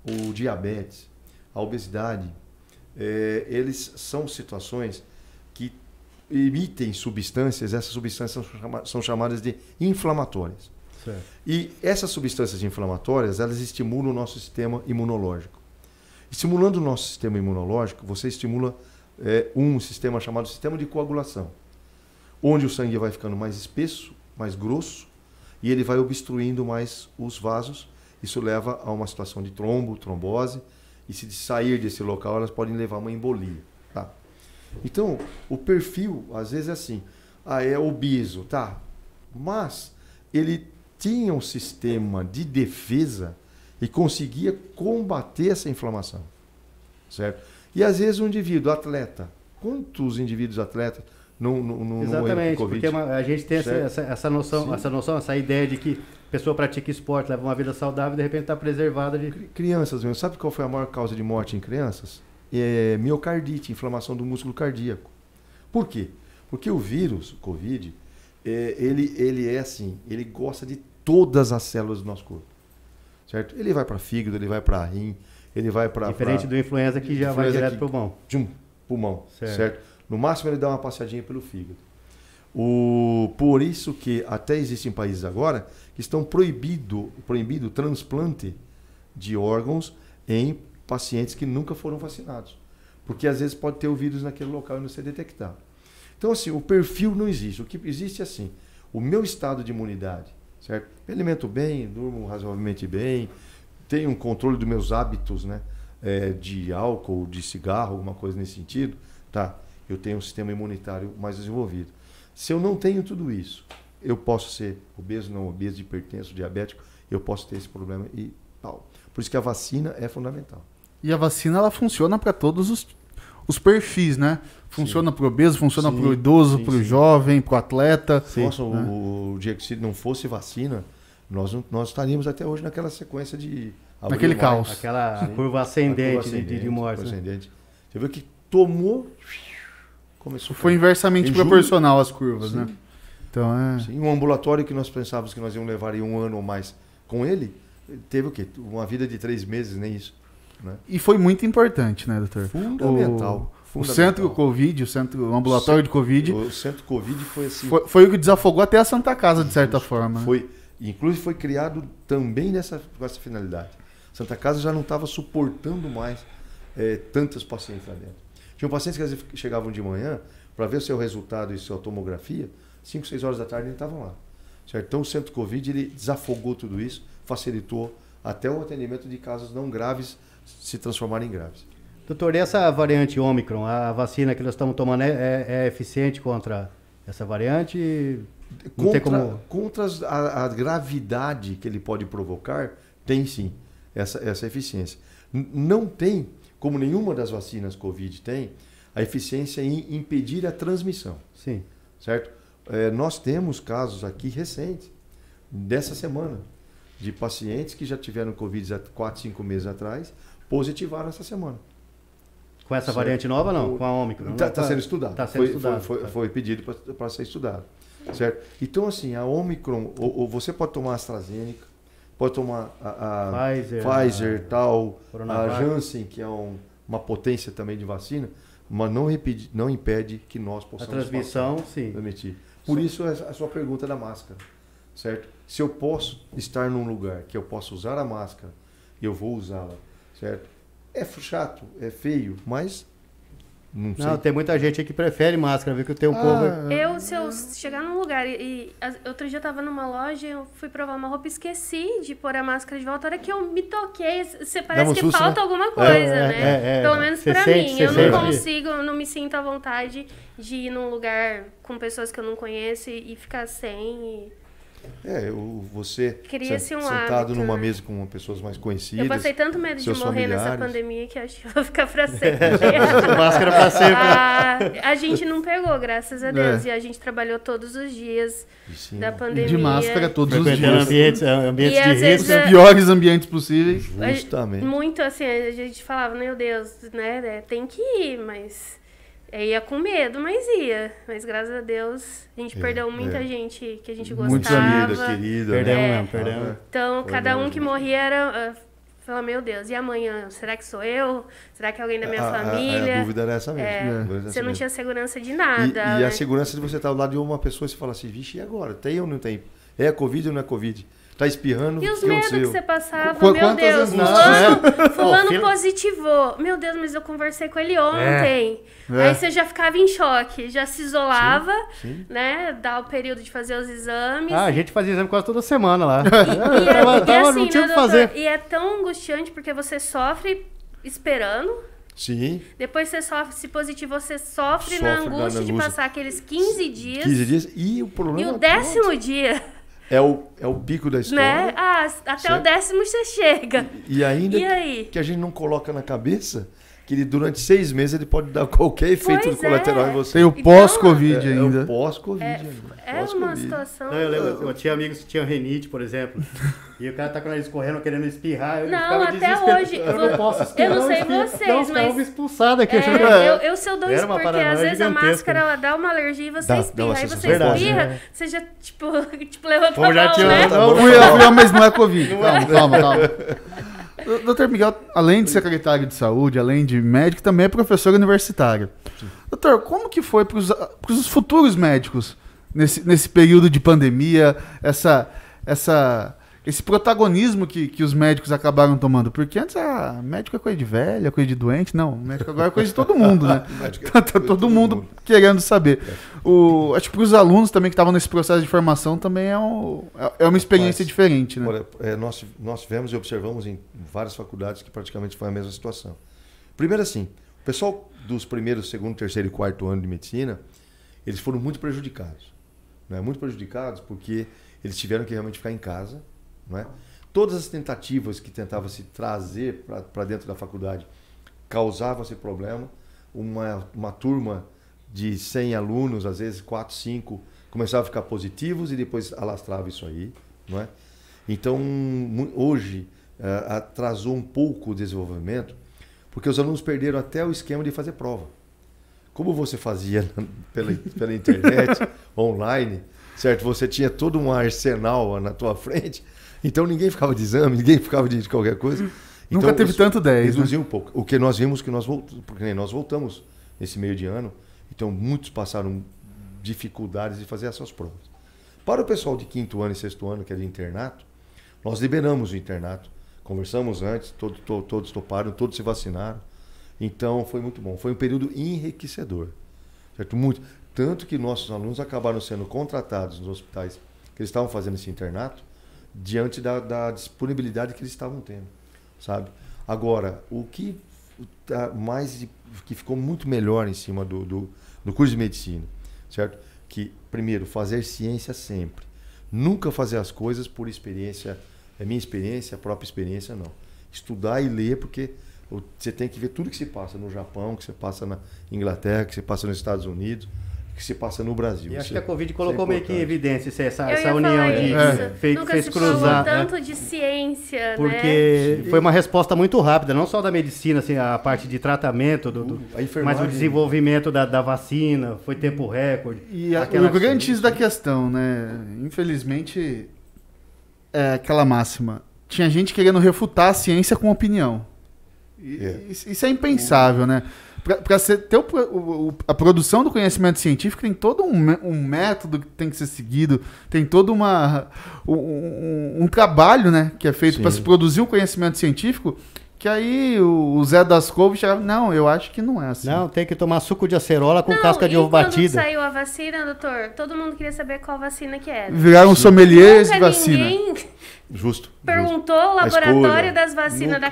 o diabetes, a obesidade, eles são situações que emitem substâncias, essas substâncias são chamadas de inflamatórias. Certo. E essas substâncias inflamatórias, elas estimulam o nosso sistema imunológico. Estimulando o nosso sistema imunológico, você estimula um sistema chamado sistema de coagulação, onde o sangue vai ficando mais espesso, mais grosso, e ele vai obstruindo mais os vasos. Isso leva a uma situação de trombose, e se sair desse local, elas podem levar a uma embolia. Tá? Então, o perfil, às vezes, é assim, é obeso, tá? Mas ele tinha um sistema de defesa e conseguia combater essa inflamação, certo? E às vezes um indivíduo atleta, quantos indivíduos atletas não exatamente, porque a gente tem essa noção, Sim. essa ideia de que a pessoa pratica esporte, leva uma vida saudável e de repente está preservada de... Crianças mesmo, sabe qual foi a maior causa de morte em crianças? Miocardite, inflamação do músculo cardíaco. Por quê? Porque o vírus, o Covid, ele é assim, ele gosta de todas as células do nosso corpo, certo? Ele vai para fígado, ele vai para rim, ele vai para... Diferente do influenza que já vai direto para o pulmão. Pulmão, certo? No máximo ele dá uma passeadinha pelo fígado. Por isso que até existem países agora que estão proibido o transplante de órgãos em pacientes que nunca foram vacinados. Porque às vezes pode ter o vírus naquele local e não ser detectado. Então assim, o perfil não existe. O que existe é assim, o meu estado de imunidade, certo? Me alimento bem, durmo razoavelmente bem, tenho um controle dos meus hábitos, né? De álcool, de cigarro, alguma coisa nesse sentido. tá? Eu tenho um sistema imunitário mais desenvolvido. Se eu não tenho tudo isso, eu posso ser obeso, não obeso, hipertenso, diabético, eu posso ter esse problema e tal. Por isso que a vacina é fundamental. E a vacina, ela funciona para todos os perfis, né? Funciona para o obeso, funciona para o idoso, para o jovem, para o atleta. Nossa, o dia que se não fosse vacina, nós estaríamos até hoje naquela sequência de... Naquele caos. Aquela curva ascendente de morte. Ascendente. Você viu que tomou... Começou Foi inversamente proporcional às curvas, né? Então um ambulatório que nós pensávamos que nós íamos levar em 1 ano ou mais com ele, teve o quê? Uma vida de 3 meses, nem isso. Né? E foi muito importante, né, doutor? Fundamental. O centro Covid, o ambulatório de Covid... O centro Covid foi assim... Foi o que desafogou até a Santa Casa, de certa forma. Inclusive foi criado também com essa finalidade. Santa Casa já não estava suportando mais tantos pacientes lá dentro. Tinham pacientes que às vezes chegavam de manhã para ver o seu resultado e sua tomografia, 5, 6 horas da tarde eles estavam lá. Certo? Então o centro Covid ele desafogou tudo isso, facilitou até o atendimento de casos não graves se transformarem em graves. Doutor, e essa variante Ômicron, a vacina que nós estamos tomando é eficiente contra essa variante? Contra a gravidade que ele pode provocar, tem sim essa eficiência. Não tem, como nenhuma das vacinas Covid tem, a eficiência em impedir a transmissão. Sim. Certo? Nós temos casos aqui recentes, dessa semana, de pacientes que já tiveram Covid há 4, 5 meses atrás, positivaram essa semana. Com essa variante nova, não? Com a Ômicron? Está sendo estudado. Tá sendo estudado. Foi pedido para ser estudado. Certo? Então, assim, a Ômicron, ou você pode tomar a AstraZeneca, pode tomar a Pfizer, a Janssen, que é uma potência também de vacina, mas não impede que nós possamos... A transmissão, sim. Transmitir. Por isso, a sua pergunta da máscara. Certo? Se eu posso estar num lugar que eu posso usar a máscara, eu vou usá-la. Certo? É chato, é feio, mas... Não, tem muita gente aí que prefere máscara, viu que tem um povo... Se eu chegar num lugar outro dia eu tava numa loja, eu fui provar uma roupa e esqueci de pôr a máscara de volta. A hora que eu me toquei, você parece que falta alguma coisa, né? Pelo menos pra mim. Eu não consigo, não me sinto à vontade de ir num lugar com pessoas que eu não conheço e ficar sem... Você sentado numa mesa com pessoas mais conhecidas. Eu passei tanto medo de morrer nessa pandemia que acho que eu vou ficar pra sempre. Máscara pra sempre. A gente não pegou, graças a Deus. E a gente trabalhou todos os dias da pandemia. De máscara todos os dias. Ambientes de risco. Os piores ambientes possíveis. Justamente. Muito assim, a gente falava, meu Deus, né? Tem que ir, mas... ia com medo, mas ia. Mas graças a Deus, a gente perdeu muita gente que a gente gostava. Muitos amigos, querida. Perdemos. Então, cada um que morria era... Falava, meu Deus, e amanhã? Será que sou eu? Será que é alguém da minha família? A dúvida era essa mesmo. Você não tinha segurança de nada. E a segurança de você estar ao lado de uma pessoa e você fala assim, vixe, e agora? Tem ou não tem? É Covid ou não é Covid? Tá espirrando? E os medos que você passava, meu Deus, fulano positivou. Meu Deus, mas eu conversei com ele ontem. Aí você já ficava em choque, já se isolava, né? Dá o período de fazer os exames. A gente fazia exame quase toda semana lá. Não tinha o que fazer. E é tão angustiante porque você sosofre esperando. Sim. Depois você sofre, se positivo, você sofre na angústia de passar aqueles 15 dias. 15 dias e o problema... E o 10º dia... É o pico da história. Né? Até o 10º você chega. E ainda que a gente não coloca na cabeça que ele, durante 6 meses ele pode dar qualquer efeito colateral em você. Tem o pós-Covid ainda. É o pós-Covid ainda. Uma situação... eu lembro, eu tinha amigos que tinham renite, por exemplo, e o cara tá com o nariz correndo, querendo espirrar. Não, até hoje. Eu não posso espirrar. Eu não sei vocês, mas... Eu expulsado aqui. Eu sou dois, porque às vezes a máscara ela dá uma alergia e você espirra. Aí você espirra, você já, tipo levanta a mão, né? Mas não é Covid. Calma. Doutor Miguel, além de secretário de saúde, além de médico, também é professor universitário. Doutor, como que foi para os futuros médicos nesse período de pandemia, esse protagonismo que os médicos acabaram tomando? Porque antes, médico é coisa de velho, é coisa de doente. Não, médico agora é coisa de todo mundo, né? Tá todo mundo querendo saber. Acho que para os alunos também que estavam nesse processo de formação também é uma experiência diferente, né? Olha, nós tivemos e observamos em várias faculdades que praticamente foi a mesma situação. Primeiro assim, o pessoal dos primeiros, segundo, terceiro e quarto ano de medicina, eles foram muito prejudicados. Né? Muito prejudicados porque eles tiveram que realmente ficar em casa. Né? Todas as tentativas que tentavam se trazer para dentro da faculdade causavam esse problema. Uma turma de 100 alunos, às vezes 4, 5, começavam a ficar positivos e depois alastrava isso aí. Não é? Então, hoje, atrasou um pouco o desenvolvimento, porque os alunos perderam até o esquema de fazer prova. Como você fazia pela internet, online, certo? Você tinha todo um arsenal na tua frente, então ninguém ficava de exame, ninguém ficava de qualquer coisa. Então, nunca teve tanto 10, reduziu né? um pouco. O que nós vimos que nós voltamos nesse meio de ano, então muitos passaram dificuldades de fazer essas provas. Para o pessoal de 5º ano e 6º ano, que é de internato, nós liberamos o internato, conversamos antes, todos toparam, todos se vacinaram. Então foi muito bom, foi um período enriquecedor, certo? Muito. Tanto que nossos alunos acabaram sendo contratados nos hospitais que eles estavam fazendo esse internato, diante da disponibilidade que eles estavam tendo, sabe? Agora, o que que ficou muito melhor em cima do curso de medicina, certo? Que, primeiro, fazer ciência sempre. Nunca fazer as coisas por experiência, minha experiência, a própria experiência, não. Estudar e ler, porque você tem que ver tudo que se passa no Japão, que se passa na Inglaterra, que se passa nos Estados Unidos, que se passa no Brasil. E acho que a Covid colocou meio que em evidência essa Eu união de de Nunca fez se cruzar. falou tanto de ciência, Porque foi uma resposta muito rápida, não só da medicina, assim, a parte de tratamento, a enfermagem, mas o desenvolvimento da vacina, foi tempo recorde. E o grande X da questão, né? Infelizmente, é aquela máxima. Tinha gente querendo refutar a ciência com opinião. Isso é impensável, né? Para ter a produção do conhecimento científico tem todo um método que tem que ser seguido, tem todo um trabalho, né, que é feito para se produzir um conhecimento científico, que aí o Zé das Couves chegava, não, eu acho que não é assim. Não, tem que tomar suco de acerola com casca de ovo batida. Quando saiu a vacina, doutor, todo mundo queria saber qual vacina que era. Viraram sommeliers de vacina. Justo. Perguntou o laboratório das vacinas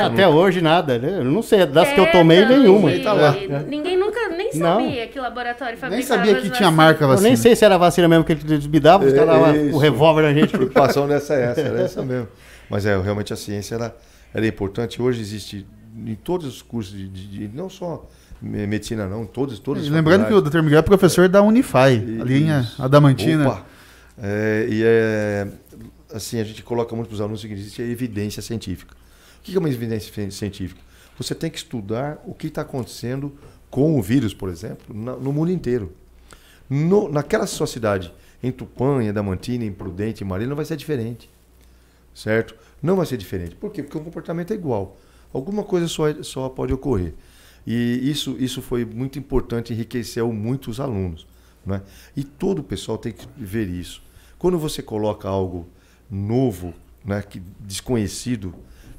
Até hoje nada, né? Eu não sei, das que eu tomei, nenhuma. Tá lá. Ninguém nunca nem sabia que laboratório fabricava. Nem sabia que tinha marca a vacina. Eu nem sei se era a vacina mesmo que eles me davam, os caras lá, o revólver na gente. A preocupação dessa era essa mesmo. Mas realmente a ciência ela é importante. Hoje existe em todos os cursos, não só medicina não, todos. Lembrando que o Dr. Miguel é professor da Unify, ali em Adamantina. Opa! Assim, a gente coloca muito para os alunos o seguinte: existe a evidência científica. O que é uma evidência científica? Você tem que estudar o que está acontecendo com o vírus, por exemplo, no mundo inteiro. Naquela sua cidade, em Tupã, em Adamantina, em Prudente, em Marília, não vai ser diferente. Certo? Não vai ser diferente. Por quê? Porque o comportamento é igual. Alguma coisa só pode ocorrer. E isso foi muito importante, enriqueceu muito os alunos. Né? E todo o pessoal tem que ver isso. Quando você coloca algo novo, né, desconhecido,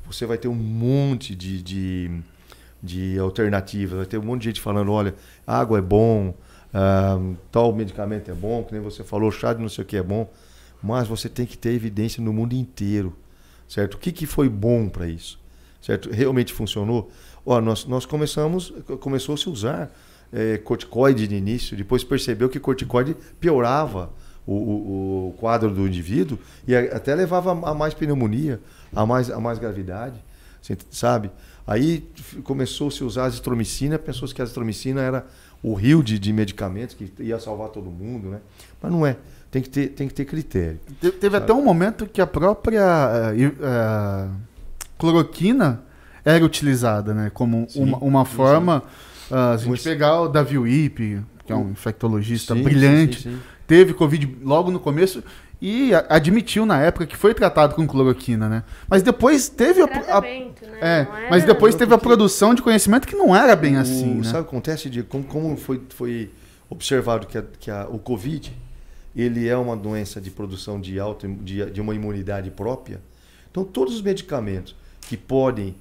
você vai ter um monte de alternativas, vai ter um monte de gente falando, olha, água é bom, tal medicamento é bom, que nem você falou, chá de não sei o que é bom, mas você tem que ter evidência no mundo inteiro, certo? O que foi bom para isso, certo? Realmente funcionou? Nós começou a se usar corticoide de início, depois percebeu que corticoide piorava o quadro do indivíduo e até levava a mais pneumonia, a mais gravidade, sabe? Aí começou a se usar a azitromicina, pensou-se que a azitromicina era o rio de medicamentos que ia salvar todo mundo, né? Mas não é. Tem que ter critério. Teve até um momento que a própria cloroquina era utilizada, né? Como uma forma... a gente pegar o Davi Wippe, que é um infectologista brilhante, teve Covid logo no começo e admitiu na época que foi tratado com cloroquina, né? Mas depois teve mas depois teve a produção de conhecimento que não era bem assim, né? Sabe o que acontece, como foi observado que o Covid, ele é uma doença de produção de uma imunidade própria. Então todos os medicamentos que podem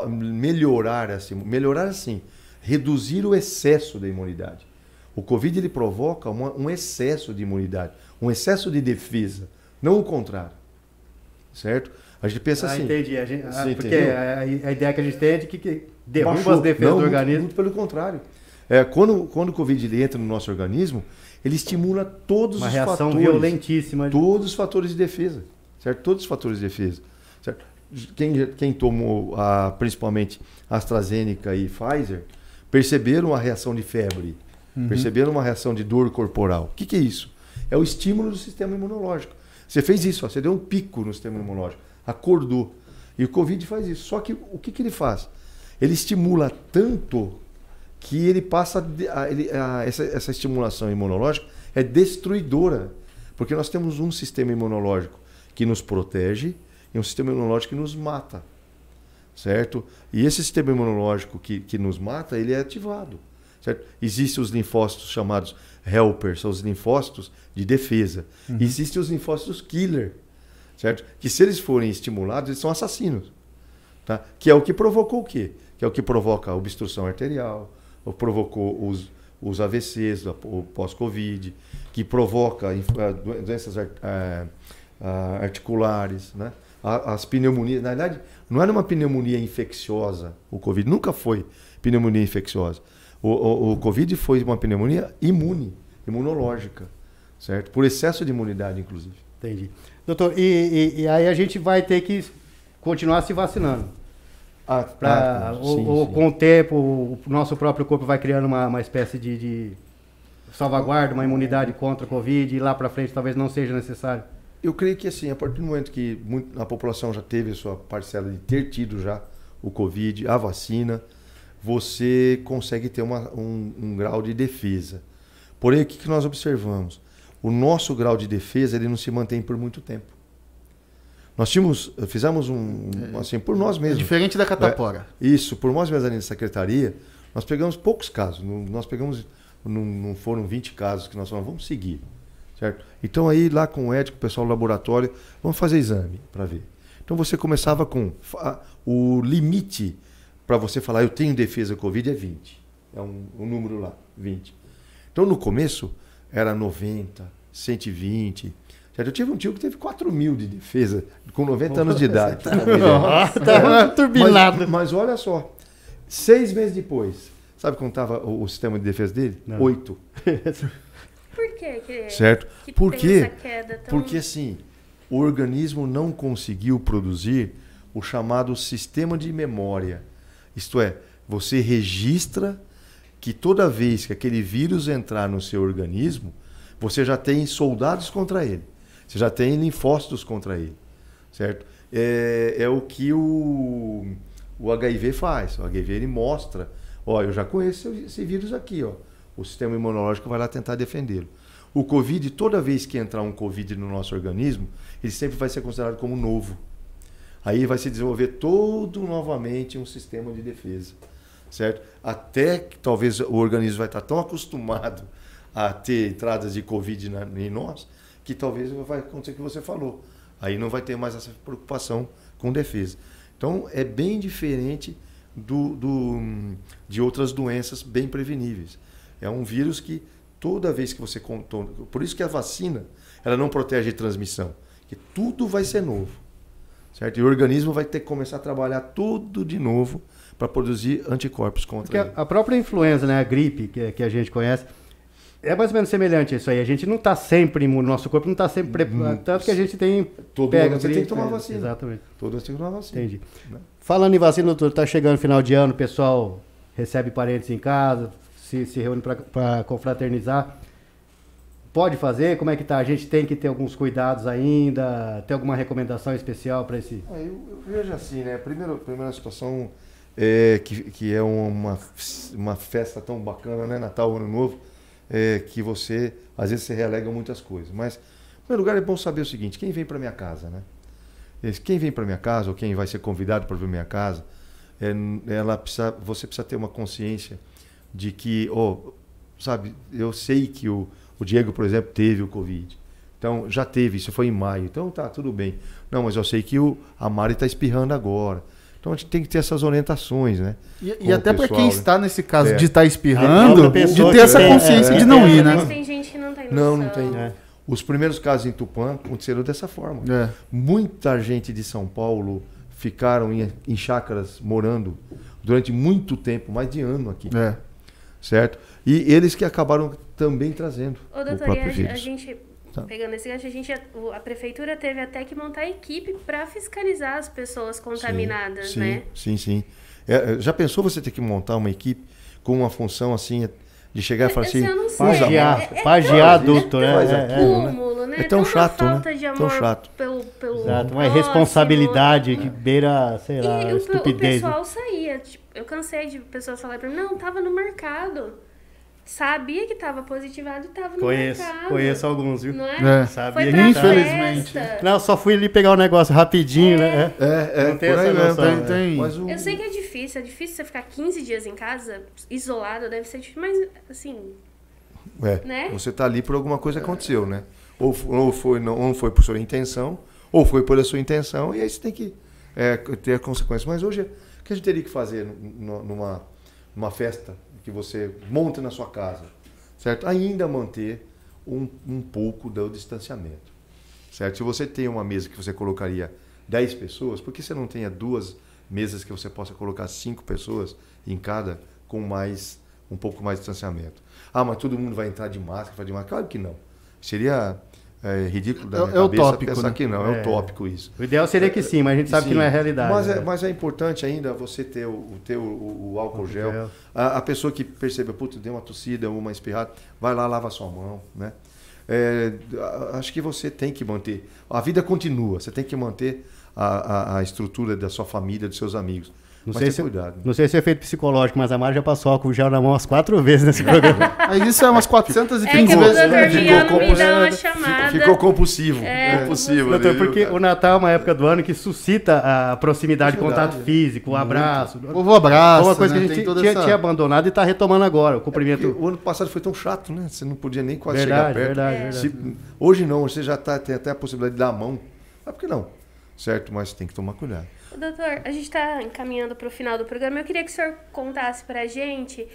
melhorar assim, reduzir o excesso da imunidade. O Covid ele provoca um excesso de imunidade, um excesso de defesa, não o contrário, certo? A gente pensa assim. Entendi. Você Porque entendeu? a ideia que a gente tem é de que derruba Baixou. as defesas Não, do muito- organismo. Muito pelo contrário. Quando o Covid ele entra no nosso organismo, ele estimula todos Uma os reação fatores. violentíssima. Todos os fatores de defesa. Certo? Todos os fatores de defesa. Certo? Quem tomou principalmente AstraZeneca e Pfizer, perceberam a reação de febre. Perceberam uma reação de dor corporal. O que é isso? É o estímulo do sistema imunológico. Você fez isso, ó, você deu um pico no sistema imunológico, acordou. E o Covid faz isso. Só que o que ele faz? Ele estimula tanto que ele passa. Essa estimulação imunológica é destruidora. Porque nós temos um sistema imunológico que nos protege e um sistema imunológico que nos mata. Certo? E esse sistema imunológico que nos mata, ele é ativado. Certo? Existem os linfócitos chamados helpers, são os linfócitos de defesa. Existem os linfócitos killer, certo? Que se eles forem estimulados, eles são assassinos. Tá? Que é o que provocou o quê? Que é o que provoca a obstrução arterial, ou provocou os AVCs, o pós-Covid, que provoca doenças articulares, né? As pneumonias. Na verdade, não era uma pneumonia infecciosa, o Covid nunca foi pneumonia infecciosa. O Covid foi uma pneumonia imunológica, certo? Por excesso de imunidade, inclusive. Entendi. Doutor, e aí a gente vai ter que continuar se vacinando. Sim. Com o tempo, o nosso próprio corpo vai criando uma espécie de salvaguarda, uma imunidade contra a Covid, e lá para frente talvez não seja necessário. Eu creio que assim, a partir do momento que a população já teve a sua parcela de ter tido já o Covid, a vacina, você consegue ter um grau de defesa. Porém, o que nós observamos? O nosso grau de defesa ele não se mantém por muito tempo. Nós fizemos assim, por nós mesmos. Diferente da catapora. Isso, por nós mesmos ali na secretaria, nós pegamos poucos casos. Não foram 20 casos que nós falamos, vamos seguir. Certo? Então aí lá com o ético, o pessoal do laboratório, vamos fazer exame para ver. Então você começava com o limite para você falar, eu tenho defesa Covid é 20. É um número lá, 20. Então no começo era 90, 120. Eu tive um tio que teve 4.000 de defesa com 90 anos de idade. Tá turbinado. Mas olha só, 6 meses depois, sabe como estava o sistema de defesa dele? Não. 8. Por quê? Certo? Que Por tem quê? essa queda tão... Porque assim, o organismo não conseguiu produzir o chamado sistema de memória. Isto é, você registra que toda vez que aquele vírus entrar no seu organismo, você já tem soldados contra ele. Você já tem linfócitos contra ele. Certo? É o que o HIV faz. O HIV ele mostra, ó, eu já conheço esse vírus aqui, ó. O sistema imunológico vai lá tentar defendê-lo. O Covid, toda vez que entrar um Covid no nosso organismo, ele sempre vai ser considerado como novo. Aí vai se desenvolver todo novamente um sistema de defesa, certo? Até que talvez o organismo vai estar tão acostumado a ter entradas de Covid em nós, que talvez vai acontecer o que você falou. Aí não vai ter mais essa preocupação com defesa. Então é bem diferente de outras doenças bem preveníveis. É um vírus que toda vez que você... Por isso que a vacina ela não protege de transmissão, que tudo vai ser novo. Certo? E o organismo vai ter que começar a trabalhar tudo de novo para produzir anticorpos contra ele. A própria influenza, né, a gripe que a gente conhece, é mais ou menos semelhante a isso aí. A gente não está sempre imune, nosso corpo não está sempre preparado. Tanto que a gente tem... Todo ano você tem que tomar vacina. Exatamente. Todo ano você tem que tomar vacina. Entendi. Né? Falando em vacina, doutor, está chegando final de ano, o pessoal recebe parentes em casa, se reúne para confraternizar. Pode fazer? Como é que tá? A gente tem que ter alguns cuidados ainda? Tem alguma recomendação especial para esse... Eu vejo assim, né? Primeira situação é que é uma festa tão bacana, né? Natal, Ano Novo, que você, às vezes, você relega muitas coisas. Mas, em primeiro lugar, é bom saber o seguinte, quem vem para minha casa, né? Quem vem para minha casa, ou quem vai ser convidado para vir para minha casa, você precisa ter uma consciência de que, sabe, eu sei que o Diego, por exemplo, teve o Covid. Então, já teve, isso foi em maio. Então, tá, tudo bem. Não, mas eu sei que a Mari está espirrando agora. Então, a gente tem que ter essas orientações, né? E até para quem né? está nesse caso de estar espirrando, de pessoa ter que essa consciência de não ir, né? Mas tem gente que não tem noção. Não tem. Os primeiros casos em Tupã aconteceram dessa forma. É. Muita gente de São Paulo ficaram em chácaras morando durante muito tempo, mais de ano aqui. É. Certo? E eles que acabaram também trazendo Ô, o doutor, próprio a vírus. gente, Tá. pegando esse gancho, a prefeitura teve até que montar equipe para fiscalizar as pessoas contaminadas, sim, né? Sim. Já pensou você ter que montar uma equipe com uma função assim, de chegar e falar assim... Eu não sei. Pagiar adulto, né? Faz aquilo, Cúmulo, né? É tão Tanta chato, falta né? de amor Tão chato. pelo Exato, uma próximo. responsabilidade que beira, sei lá, E o estupidez. pessoal saía. Tipo, eu cansei de pessoas falarem pra mim, não, tava no mercado. Sabia que tava positivado e tava no mercado. Conheço alguns, viu? Não é? É. Sabia Foi que pra tava. Infelizmente. festa. Não, só fui ali pegar o negócio rapidinho, né? Não tem por aí essa mesmo. noção, tem. Mas Eu sei que é difícil você ficar 15 dias em casa, isolado, deve ser difícil, mas assim, né? Você está ali por alguma coisa que aconteceu, né? Ou não foi por sua intenção, ou foi por a sua intenção, e aí você tem que ter a consequência. Mas hoje, o que a gente teria que fazer numa festa que você monta na sua casa, certo? Ainda manter um pouco do distanciamento, certo? Se você tem uma mesa que você colocaria 10 pessoas, por que você não tenha 2 mesas que você possa colocar 5 pessoas em cada com um pouco mais de distanciamento? Ah, mas todo mundo vai entrar de máscara, Claro que não. Seria ridículo da minha cabeça utópico, pensar né? que não, é utópico isso. O ideal seria que sim, mas a gente sabe que não é realidade. Mas é importante ainda você ter o álcool gel. A pessoa que percebe, putz, deu uma tossida, uma espirrada, vai lá, lava a sua mão, né? Acho que você tem que manter. A vida continua, você tem que manter a estrutura da sua família, dos seus amigos. Mas tenha cuidado. Não sei se é efeito psicológico, mas a Mari já passou álcool gel na mão umas 4 vezes nesse programa. Mas isso é umas 415 É que o vezes. doutor Miano me dá uma Ficou chamada. compulsivo. Compulsivo. Doutor, ali, viu, porque cara? o Natal é uma época do ano que suscita a proximidade, contato físico, o abraço. O abraço, Uma coisa né? que a Tem gente toda tinha abandonado e está retomando agora, o cumprimento. Porque o ano passado foi tão chato, né? Você não podia nem quase Verdade, chegar perto. verdade. Hoje não, você já tem até a possibilidade de dar a mão. Por que não? Certo? Mas tem que tomar cuidado. Doutor, a gente está encaminhando para o final do programa. Eu queria que o senhor contasse para a gente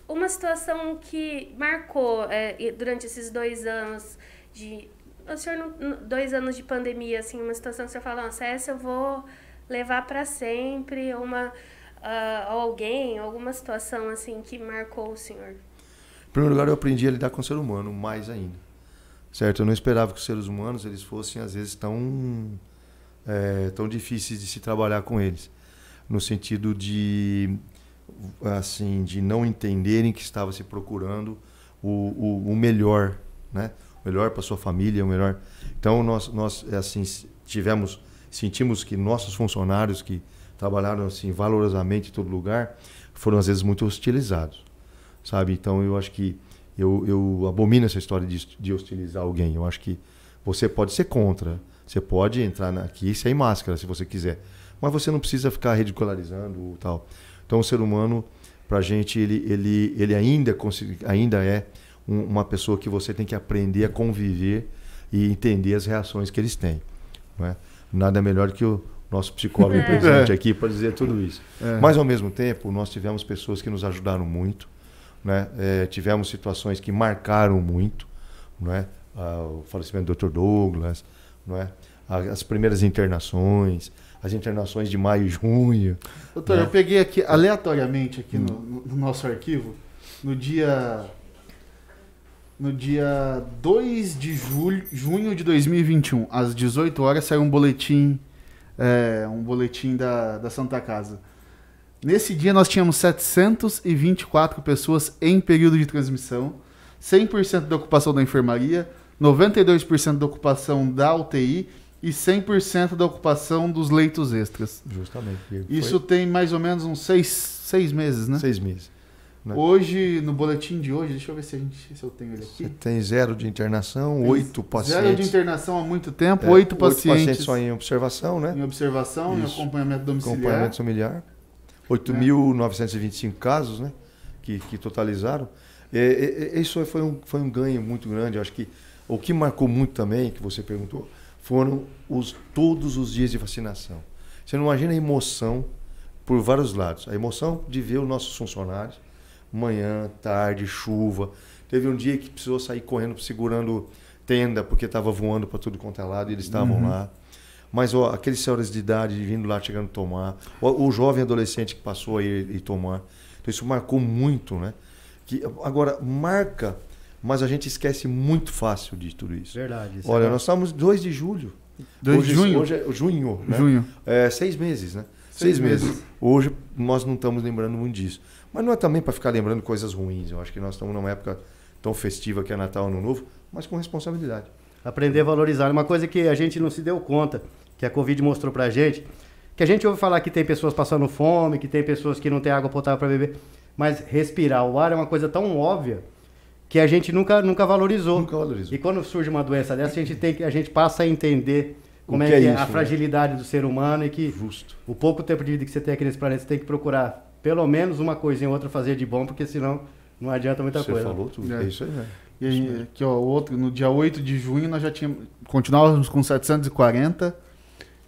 uma situação que marcou durante esses 2 anos de... O senhor, 2 anos de pandemia, assim, uma situação que o senhor fala, nossa, essa eu vou levar para sempre, alguém, alguma situação, assim, que marcou o senhor. Em primeiro lugar, eu aprendi a lidar com o ser humano, mais ainda. Certo? Eu não esperava que os seres humanos eles fossem, às vezes, tão difíceis de se trabalhar com eles, no sentido de não entenderem que estava se procurando o melhor, né? O melhor para sua família, o melhor. Então nós assim sentimos que nossos funcionários que trabalharam assim valorosamente em todo lugar foram às vezes muito hostilizados, sabe? Então eu acho que eu abomino essa história de hostilizar alguém. Eu acho que você pode ser contra. Você pode entrar aqui sem máscara, se você quiser. Mas você não precisa ficar ridicularizando ou tal. Então, o ser humano, pra gente, ele ainda é uma pessoa que você tem que aprender a conviver e entender as reações que eles têm. Não é? Nada melhor que o nosso psicólogo presente aqui para dizer tudo isso. Mas, ao mesmo tempo, nós tivemos pessoas que nos ajudaram muito. Né? Tivemos situações que marcaram muito. Não é? O falecimento do Dr. Douglas... Não é? As primeiras internações, as internações de maio e junho. Doutor, eu peguei aqui, aleatoriamente, aqui no nosso arquivo, no dia 2 de junho de 2021, às 18 horas, saiu um boletim da Santa Casa. Nesse dia nós tínhamos 724 pessoas em período de transmissão, 100% da ocupação da enfermaria, 92% da ocupação da UTI e 100% da ocupação dos leitos extras. Justamente. Isso tem mais ou menos uns 6 meses, né? 6 meses. Né? Hoje, no boletim de hoje, deixa eu ver se eu tenho ele aqui. Você tem 0 de internação, 8 pacientes. 0 de internação há muito tempo, 8 pacientes só em observação, né? Em observação, Isso. em acompanhamento domiciliar. Acompanhamento familiar. 8.925 casos, né? Que totalizaram. Isso foi um ganho muito grande. Eu acho que o que marcou muito também, que você perguntou, foram todos os dias de vacinação. Você não imagina a emoção por vários lados. A emoção de ver os nossos funcionários, manhã, tarde, chuva. Teve um dia que precisou sair correndo, segurando tenda, porque estava voando para tudo quanto é lado e eles estavam lá. Mas ó, aqueles senhores de idade vindo lá, chegando a tomar. O jovem adolescente que passou aí e tomar. Então isso marcou muito, né? Agora, marca, mas a gente esquece muito fácil de tudo isso. Verdade. Olha, nós estamos 2 de julho. 2 de junho? Hoje é junho, né? Junho. 6 meses, né? 6 6 meses. Hoje nós não estamos lembrando muito disso. Mas não é também para ficar lembrando coisas ruins. Eu acho que nós estamos numa época tão festiva que é Natal, Ano Novo, mas com responsabilidade. Aprender a valorizar. Uma coisa que a gente não se deu conta, que a Covid mostrou pra gente, que a gente ouve falar que tem pessoas passando fome, que tem pessoas que não têm água potável para beber, mas respirar o ar é uma coisa tão óbvia que a gente nunca valorizou. Nunca valorizou. E quando surge uma doença dessa, a gente passa a entender como O é que é que é isso, a né? fragilidade do ser humano e que Justo. o pouco tempo de vida que você tem aqui nesse planeta, você tem que procurar pelo menos uma coisinha ou outra fazer de bom, porque senão não adianta muita Você coisa. falou tudo. É. É isso aí, né? E aí, aqui, ó, no dia 8 de junho nós já continuávamos com 740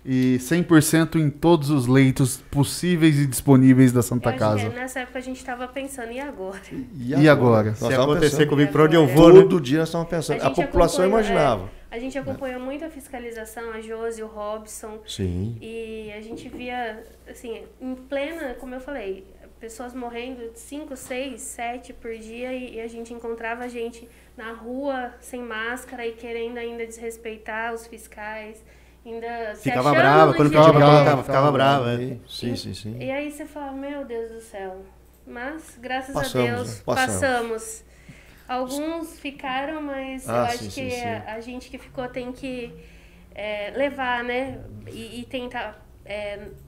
e 100% em todos os leitos possíveis e disponíveis da Santa Eu acho Casa. que nessa época a gente tava pensando, e agora? E agora? Nós Se estávamos acontecer pensando, comigo, pra onde eu vou, né? todo dia nós estávamos pensando. A gente população acompanhou, imaginava. A gente acompanhou muito a fiscalização, a Josi, o Robson, Sim. e a gente via, assim, em plena, como eu falei, pessoas morrendo 5, 6, 7 por dia e a gente encontrava gente na rua sem máscara e querendo ainda desrespeitar os fiscais, ainda se Ficava achando brava, quando legítimo. pedia pra brava, colocar, ficava brava. É. Sim. E aí você fala, meu Deus do céu. Mas, graças Passamos, a Deus, né? passamos. Alguns ficaram, mas eu acho que a gente que ficou tem que levar, né? E tentar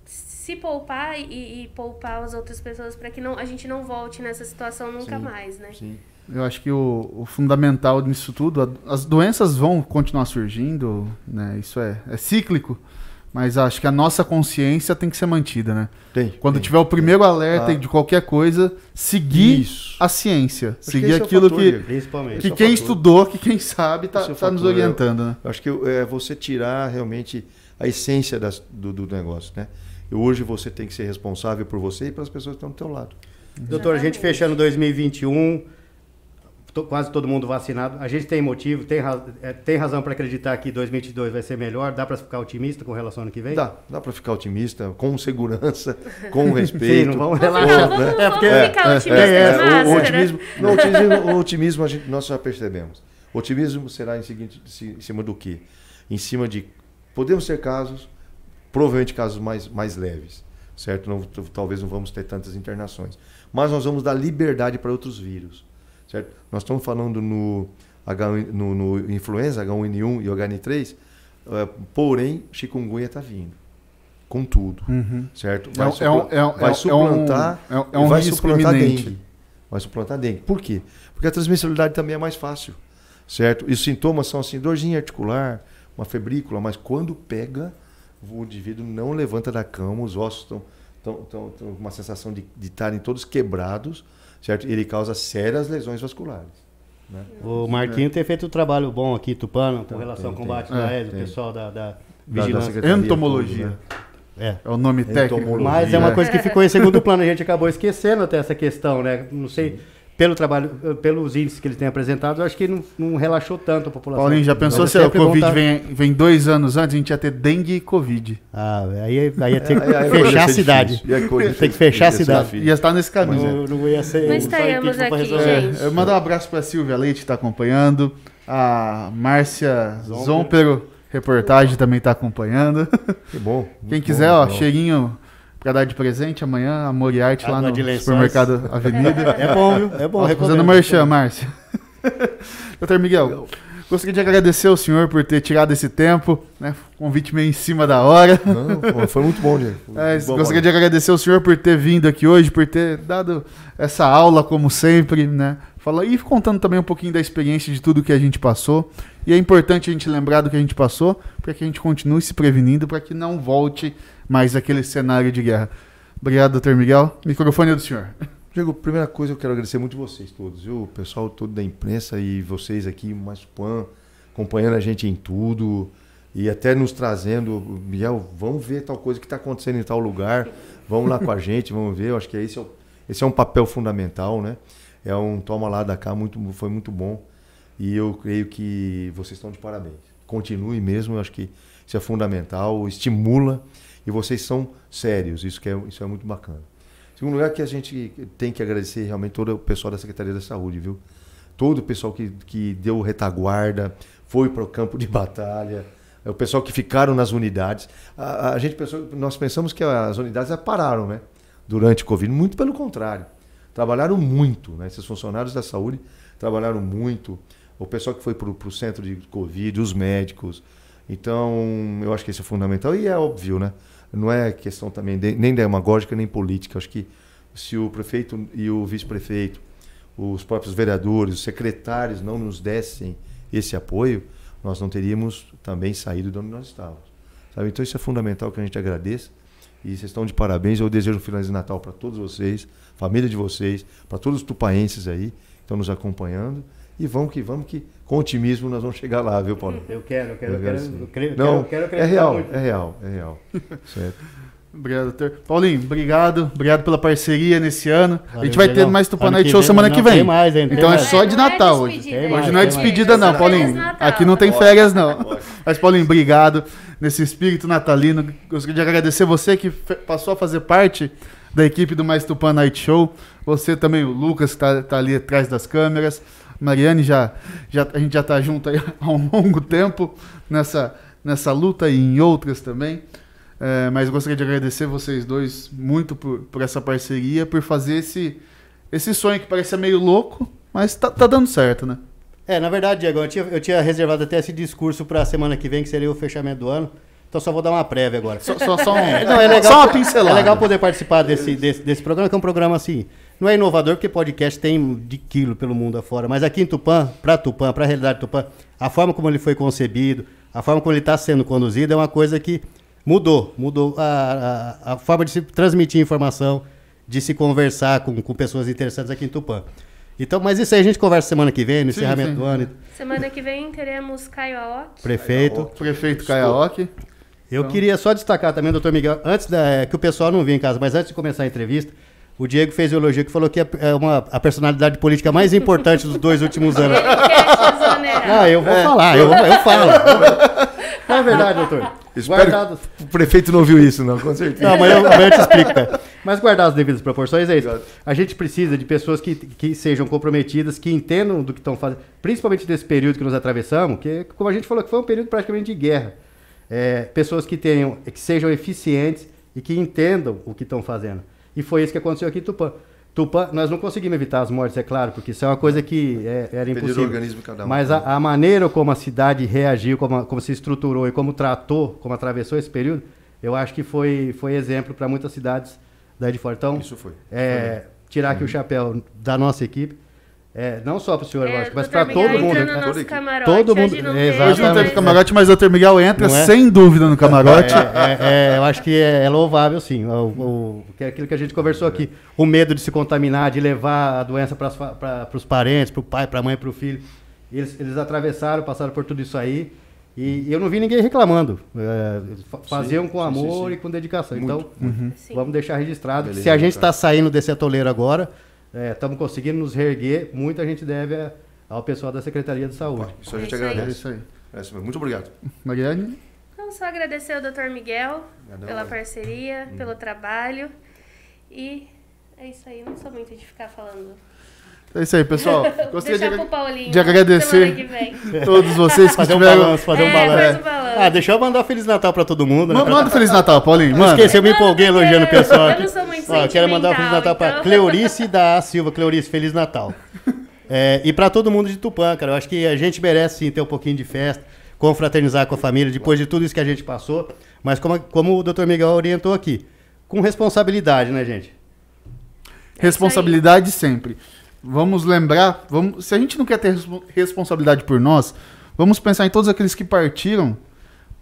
se poupar e poupar as outras pessoas para que a gente não volte nessa situação nunca mais, né? Sim. Eu acho que o fundamental nisso tudo, as doenças vão continuar surgindo, né? Isso é cíclico, mas acho que a nossa consciência tem que ser mantida, né? Quando tiver o primeiro alerta de qualquer coisa, seguir Isso. a ciência, Acho que seguir esse é o aquilo fator, que, Diego. Principalmente. que Esse é o quem fator. estudou, que quem sabe Esse é o tá nos fator. orientando, né? Eu acho que é você tirar realmente a essência do negócio, né? E hoje você tem que ser responsável por você e pelas pessoas que estão do teu lado. Doutor, a gente Exatamente. fechando 2021, quase todo mundo vacinado. A gente tem motivo, tem razão para acreditar que 2022 vai ser melhor? Dá para ficar otimista com relação ao ano que vem? Dá para ficar otimista, com segurança, com respeito. Sim, não vamos Não, relaxar. vamos porque ficar otimistas de máscara. O otimismo nós já percebemos. O otimismo será em cima do quê? Em cima de podemos ter casos, provavelmente casos mais leves, certo? Talvez não vamos ter tantas internações, mas nós vamos dar liberdade para outros vírus, certo? Nós estamos falando no influenza H1N1 e o HN3, porém chikungunya está vindo com tudo, certo? Vai suplantar um risco iminente. dengue. Vai suplantar dengue. Por quê? Porque a transmissibilidade também é mais fácil, certo? E os sintomas são assim, dorzinha articular, uma febrícula, mas quando pega, o indivíduo não levanta da cama, os ossos estão com uma sensação de estarem todos quebrados, certo? E ele causa sérias lesões vasculares. Né? O Marquinho tem feito um trabalho bom aqui, Tupano, com relação ao combate da AIDS, o pessoal da vigilância. Secretaria, Entomologia. tudo, né? É o nome técnico. Entomologia. Mas é uma coisa que ficou em segundo plano, a gente acabou esquecendo até essa questão, né? Não sei, pelo trabalho, pelos índices que ele tem apresentado, eu acho que não relaxou tanto a população. Paulinho, já pensou Mas se é o sempre Covid bom tá- vem 2 anos antes, a gente ia ter dengue e Covid. Ah, aí ia ter que Aí fechar a ia ser cidade. difícil. Ia ser Tem que fechar a difícil, cidade. ia ser Ia estar nesse caminho. Não ia ser. Não só estaremos impeachment pra aqui, resolver. gente. Eu mando um abraço para Silvia Leite, que está acompanhando. A Márcia Zompero, reportagem, também está acompanhando. Que bom. Quem muito quiser, bom, ó, bom. cheirinho para dar de presente amanhã, a Moriarte lá Água no de Lençóis. supermercado Avenida. É bom, viu? É bom. Ó, tô fazendo recomendo. merchan, Márcia. Doutor Miguel, gostaria de agradecer ao senhor por ter tirado esse tempo, né? Convite meio em cima da hora. Não, pô, foi muito bom, Diego. Gostaria de agradecer ao senhor por ter vindo aqui hoje, por ter dado essa aula, como sempre, né? E contando também um pouquinho da experiência de tudo que a gente passou. E é importante a gente lembrar do que a gente passou, para que a gente continue se prevenindo, para que não volte mais aquele cenário de guerra. Obrigado, doutor Miguel. Microfone é do senhor. Diego, primeira coisa, eu quero agradecer muito vocês todos, viu? O pessoal todo da imprensa e vocês aqui, mais Pan, acompanhando a gente em tudo e até nos trazendo, Miguel, vamos ver tal coisa que está acontecendo em tal lugar, vamos lá com a gente, vamos ver. Eu acho que esse é um papel fundamental, né? É um toma lá da cá, foi muito bom. E eu creio que vocês estão de parabéns. Continue mesmo, eu acho que isso é fundamental, estimula, e vocês são sérios, isso é muito bacana. Segundo lugar, que a gente tem que agradecer realmente todo o pessoal da Secretaria da Saúde, viu? Todo o pessoal que deu retaguarda, foi para o campo de batalha, o pessoal que ficaram nas unidades. Nós pensamos que as unidades pararam, né? Durante o Covid. Muito pelo contrário. Trabalharam muito, né? Esses funcionários da saúde trabalharam muito. O pessoal que foi para o centro de Covid, os médicos. Então, eu acho que isso é fundamental. E é óbvio, né? Não é questão também nem demagógica, nem política. Acho que se o prefeito e o vice-prefeito, os próprios vereadores, os secretários não nos dessem esse apoio, nós não teríamos também saído de onde nós estávamos. Sabe? Então isso é fundamental que a gente agradeça. E vocês estão de parabéns. Eu desejo um Feliz Natal para todos vocês, família de vocês, para todos os tupaenses aí que estão nos acompanhando. E vamos que com otimismo nós vamos chegar lá, viu, Paulo? Eu quero. Não, quero é real. Certo. Obrigado, doutor. Paulinho, obrigado pela parceria nesse ano. Valeu, a gente vai ter mais Tupã Night Show semana que vem. Tem mais ainda. Então é só de Natal hoje. Hoje não é despedida não, Paulinho. Aqui não tem férias não. Mas, Paulinho, obrigado nesse espírito natalino. Gostaria de agradecer você que passou a fazer parte da equipe do Mais Tupã Night Show. Você também, o Lucas, que tá ali atrás das câmeras. Mariane, a gente já tá junto aí há um longo tempo nessa luta e em outras também. Mas eu gostaria de agradecer vocês dois muito por essa parceria, por fazer esse sonho que parecia meio louco, mas tá dando certo, né? Na verdade, Diego, eu tinha reservado até esse discurso para a semana que vem, que seria o fechamento do ano. Então só vou dar uma prévia agora. Só só uma pincelada. É legal poder participar desse programa, que é um programa assim, não é inovador, porque podcast tem de quilo pelo mundo afora, mas aqui em Tupã, para a realidade de Tupã, a forma como ele foi concebido, a forma como ele está sendo conduzido é uma coisa que mudou a forma de se transmitir informação, de se conversar com pessoas interessantes aqui em Tupã. Então, mas isso aí a gente conversa semana que vem, no encerramento do ano. Semana que vem teremos Caio Aoki. Prefeito Caio Aoki. Eu queria só destacar também, doutor Miguel, que o pessoal não vinha em casa, mas antes de começar a entrevista, o Diego fez o elogio que falou que é a personalidade política mais importante dos 2 últimos anos. Ele quer te exonerar. Eu vou falar, eu falo. Não é verdade, doutor? Espero que o prefeito não ouviu isso, não, com certeza. Não, mas eu te explico, cara. Mas guardar as devidas proporções é isso. Exato. A gente precisa de pessoas que sejam comprometidas, que entendam do que estão fazendo, principalmente desse período que nós atravessamos, que, como a gente falou, que foi um período praticamente de guerra. Pessoas que sejam eficientes e que entendam o que estão fazendo. E foi isso que aconteceu aqui em Tupã. Nós não conseguimos evitar as mortes, é claro, porque isso é uma coisa que era impossível. Organismo cada um. Mas a maneira como a cidade reagiu, como se estruturou e como tratou, como atravessou esse período, eu acho que foi exemplo para muitas cidades daí de fora. Então, isso foi. Tirar aqui o chapéu da nossa equipe, não só para o senhor, lógico, mas para todo mundo. Todo mundo. Hoje não teve camarote, mas o Dr. Miguel entra sem dúvida no camarote. Eu acho que é louvável, sim. Que é aquilo que a gente conversou aqui. O medo de se contaminar, de levar a doença para os parentes, para o pai, para a mãe, para o filho. Eles atravessaram, passaram por tudo isso aí. E eu não vi ninguém reclamando. Faziam com amor e com dedicação. Muito, então, vamos deixar registrado. Se a gente está saindo desse atoleiro agora, estamos conseguindo nos reerguer, muita gente deve ao pessoal da Secretaria de Saúde. Isso a gente agradece. Isso aí. Muito obrigado. Mariane? Então, só agradecer ao Dr. Miguel pela parceria, pelo trabalho. E é isso aí, não sou muito de ficar falando. É isso aí, pessoal. Gostaria Paulinho, de agradecer todos vocês que tiveram... Fazer um balanço. Deixa eu mandar um Feliz Natal pra todo mundo. Né? Manda um Feliz Natal, Paulinho. Não esqueci, eu me empolguei elogiando o pessoal aqui. Eu não sou muito sentimental. Quero mandar um Feliz Natal pra Cleurice da Silva. Cleurice, Feliz Natal. E pra todo mundo de Tupã, cara. Eu acho que a gente merece sim ter um pouquinho de festa, confraternizar com a família, depois de tudo isso que a gente passou. Mas como o Dr. Miguel orientou aqui, com responsabilidade, né, gente? Responsabilidade sempre. Vamos lembrar, se a gente não quer ter responsabilidade por nós, vamos pensar em todos aqueles que partiram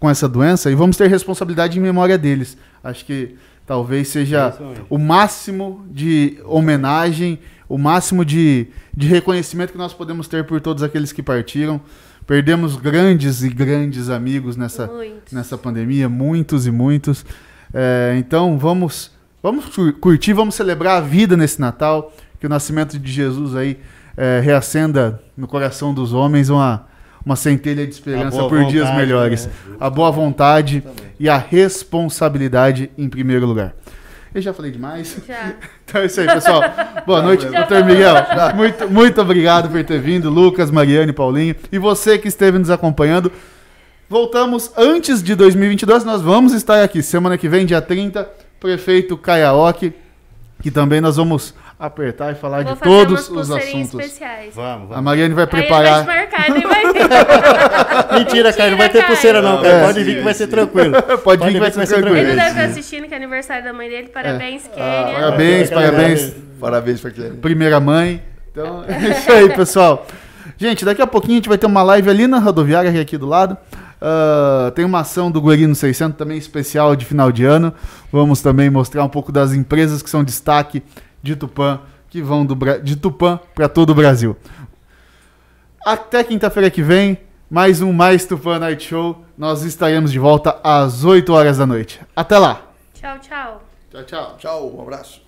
com essa doença e vamos ter responsabilidade em memória deles. Acho que talvez seja o máximo de homenagem, o máximo de reconhecimento que nós podemos ter por todos aqueles que partiram. Perdemos grandes e grandes amigos nessa pandemia, muitos e muitos. Então vamos curtir, vamos celebrar a vida nesse Natal, que o nascimento de Jesus aí reacenda no coração dos homens uma centelha de esperança por vontade, dias melhores. né? A boa vontade e a responsabilidade em primeiro lugar. Eu já falei demais? Já. Então é isso aí, pessoal. Boa noite, doutor Miguel. Muito obrigado por ter vindo, Lucas, Mariane, Paulinho. E você que esteve nos acompanhando. Voltamos antes de 2022, nós vamos estar aqui semana que vem, dia 30, prefeito Caiaoque, que também nós vamos apertar e falar de todos os assuntos. Especiais. Vamos. A Mariane vai Aí preparar. vai te marcar, nem vai vir. Mentira, Caio, não vai ter pulseira não, cara. Pode vir que vai ser tranquilo. Pode vir que vai ser tranquilo. Ele deve estar assistindo, que é aniversário da mãe dele. Parabéns, Kênia. Parabéns. Parabéns pra quem. Primeira mãe. Então, é isso aí, pessoal. Gente, daqui a pouquinho a gente vai ter uma live ali na rodoviária, que é aqui do lado. Tem uma ação do Guerino 600 também especial de final de ano. Vamos também mostrar um pouco das empresas que são destaque de Tupã, que vão de Tupã para todo o Brasil. Até quinta-feira que vem, mais Tupã Night Show. Nós estaremos de volta às 8 horas da noite. Até lá. Tchau, tchau. Tchau, tchau. Tchau, um abraço.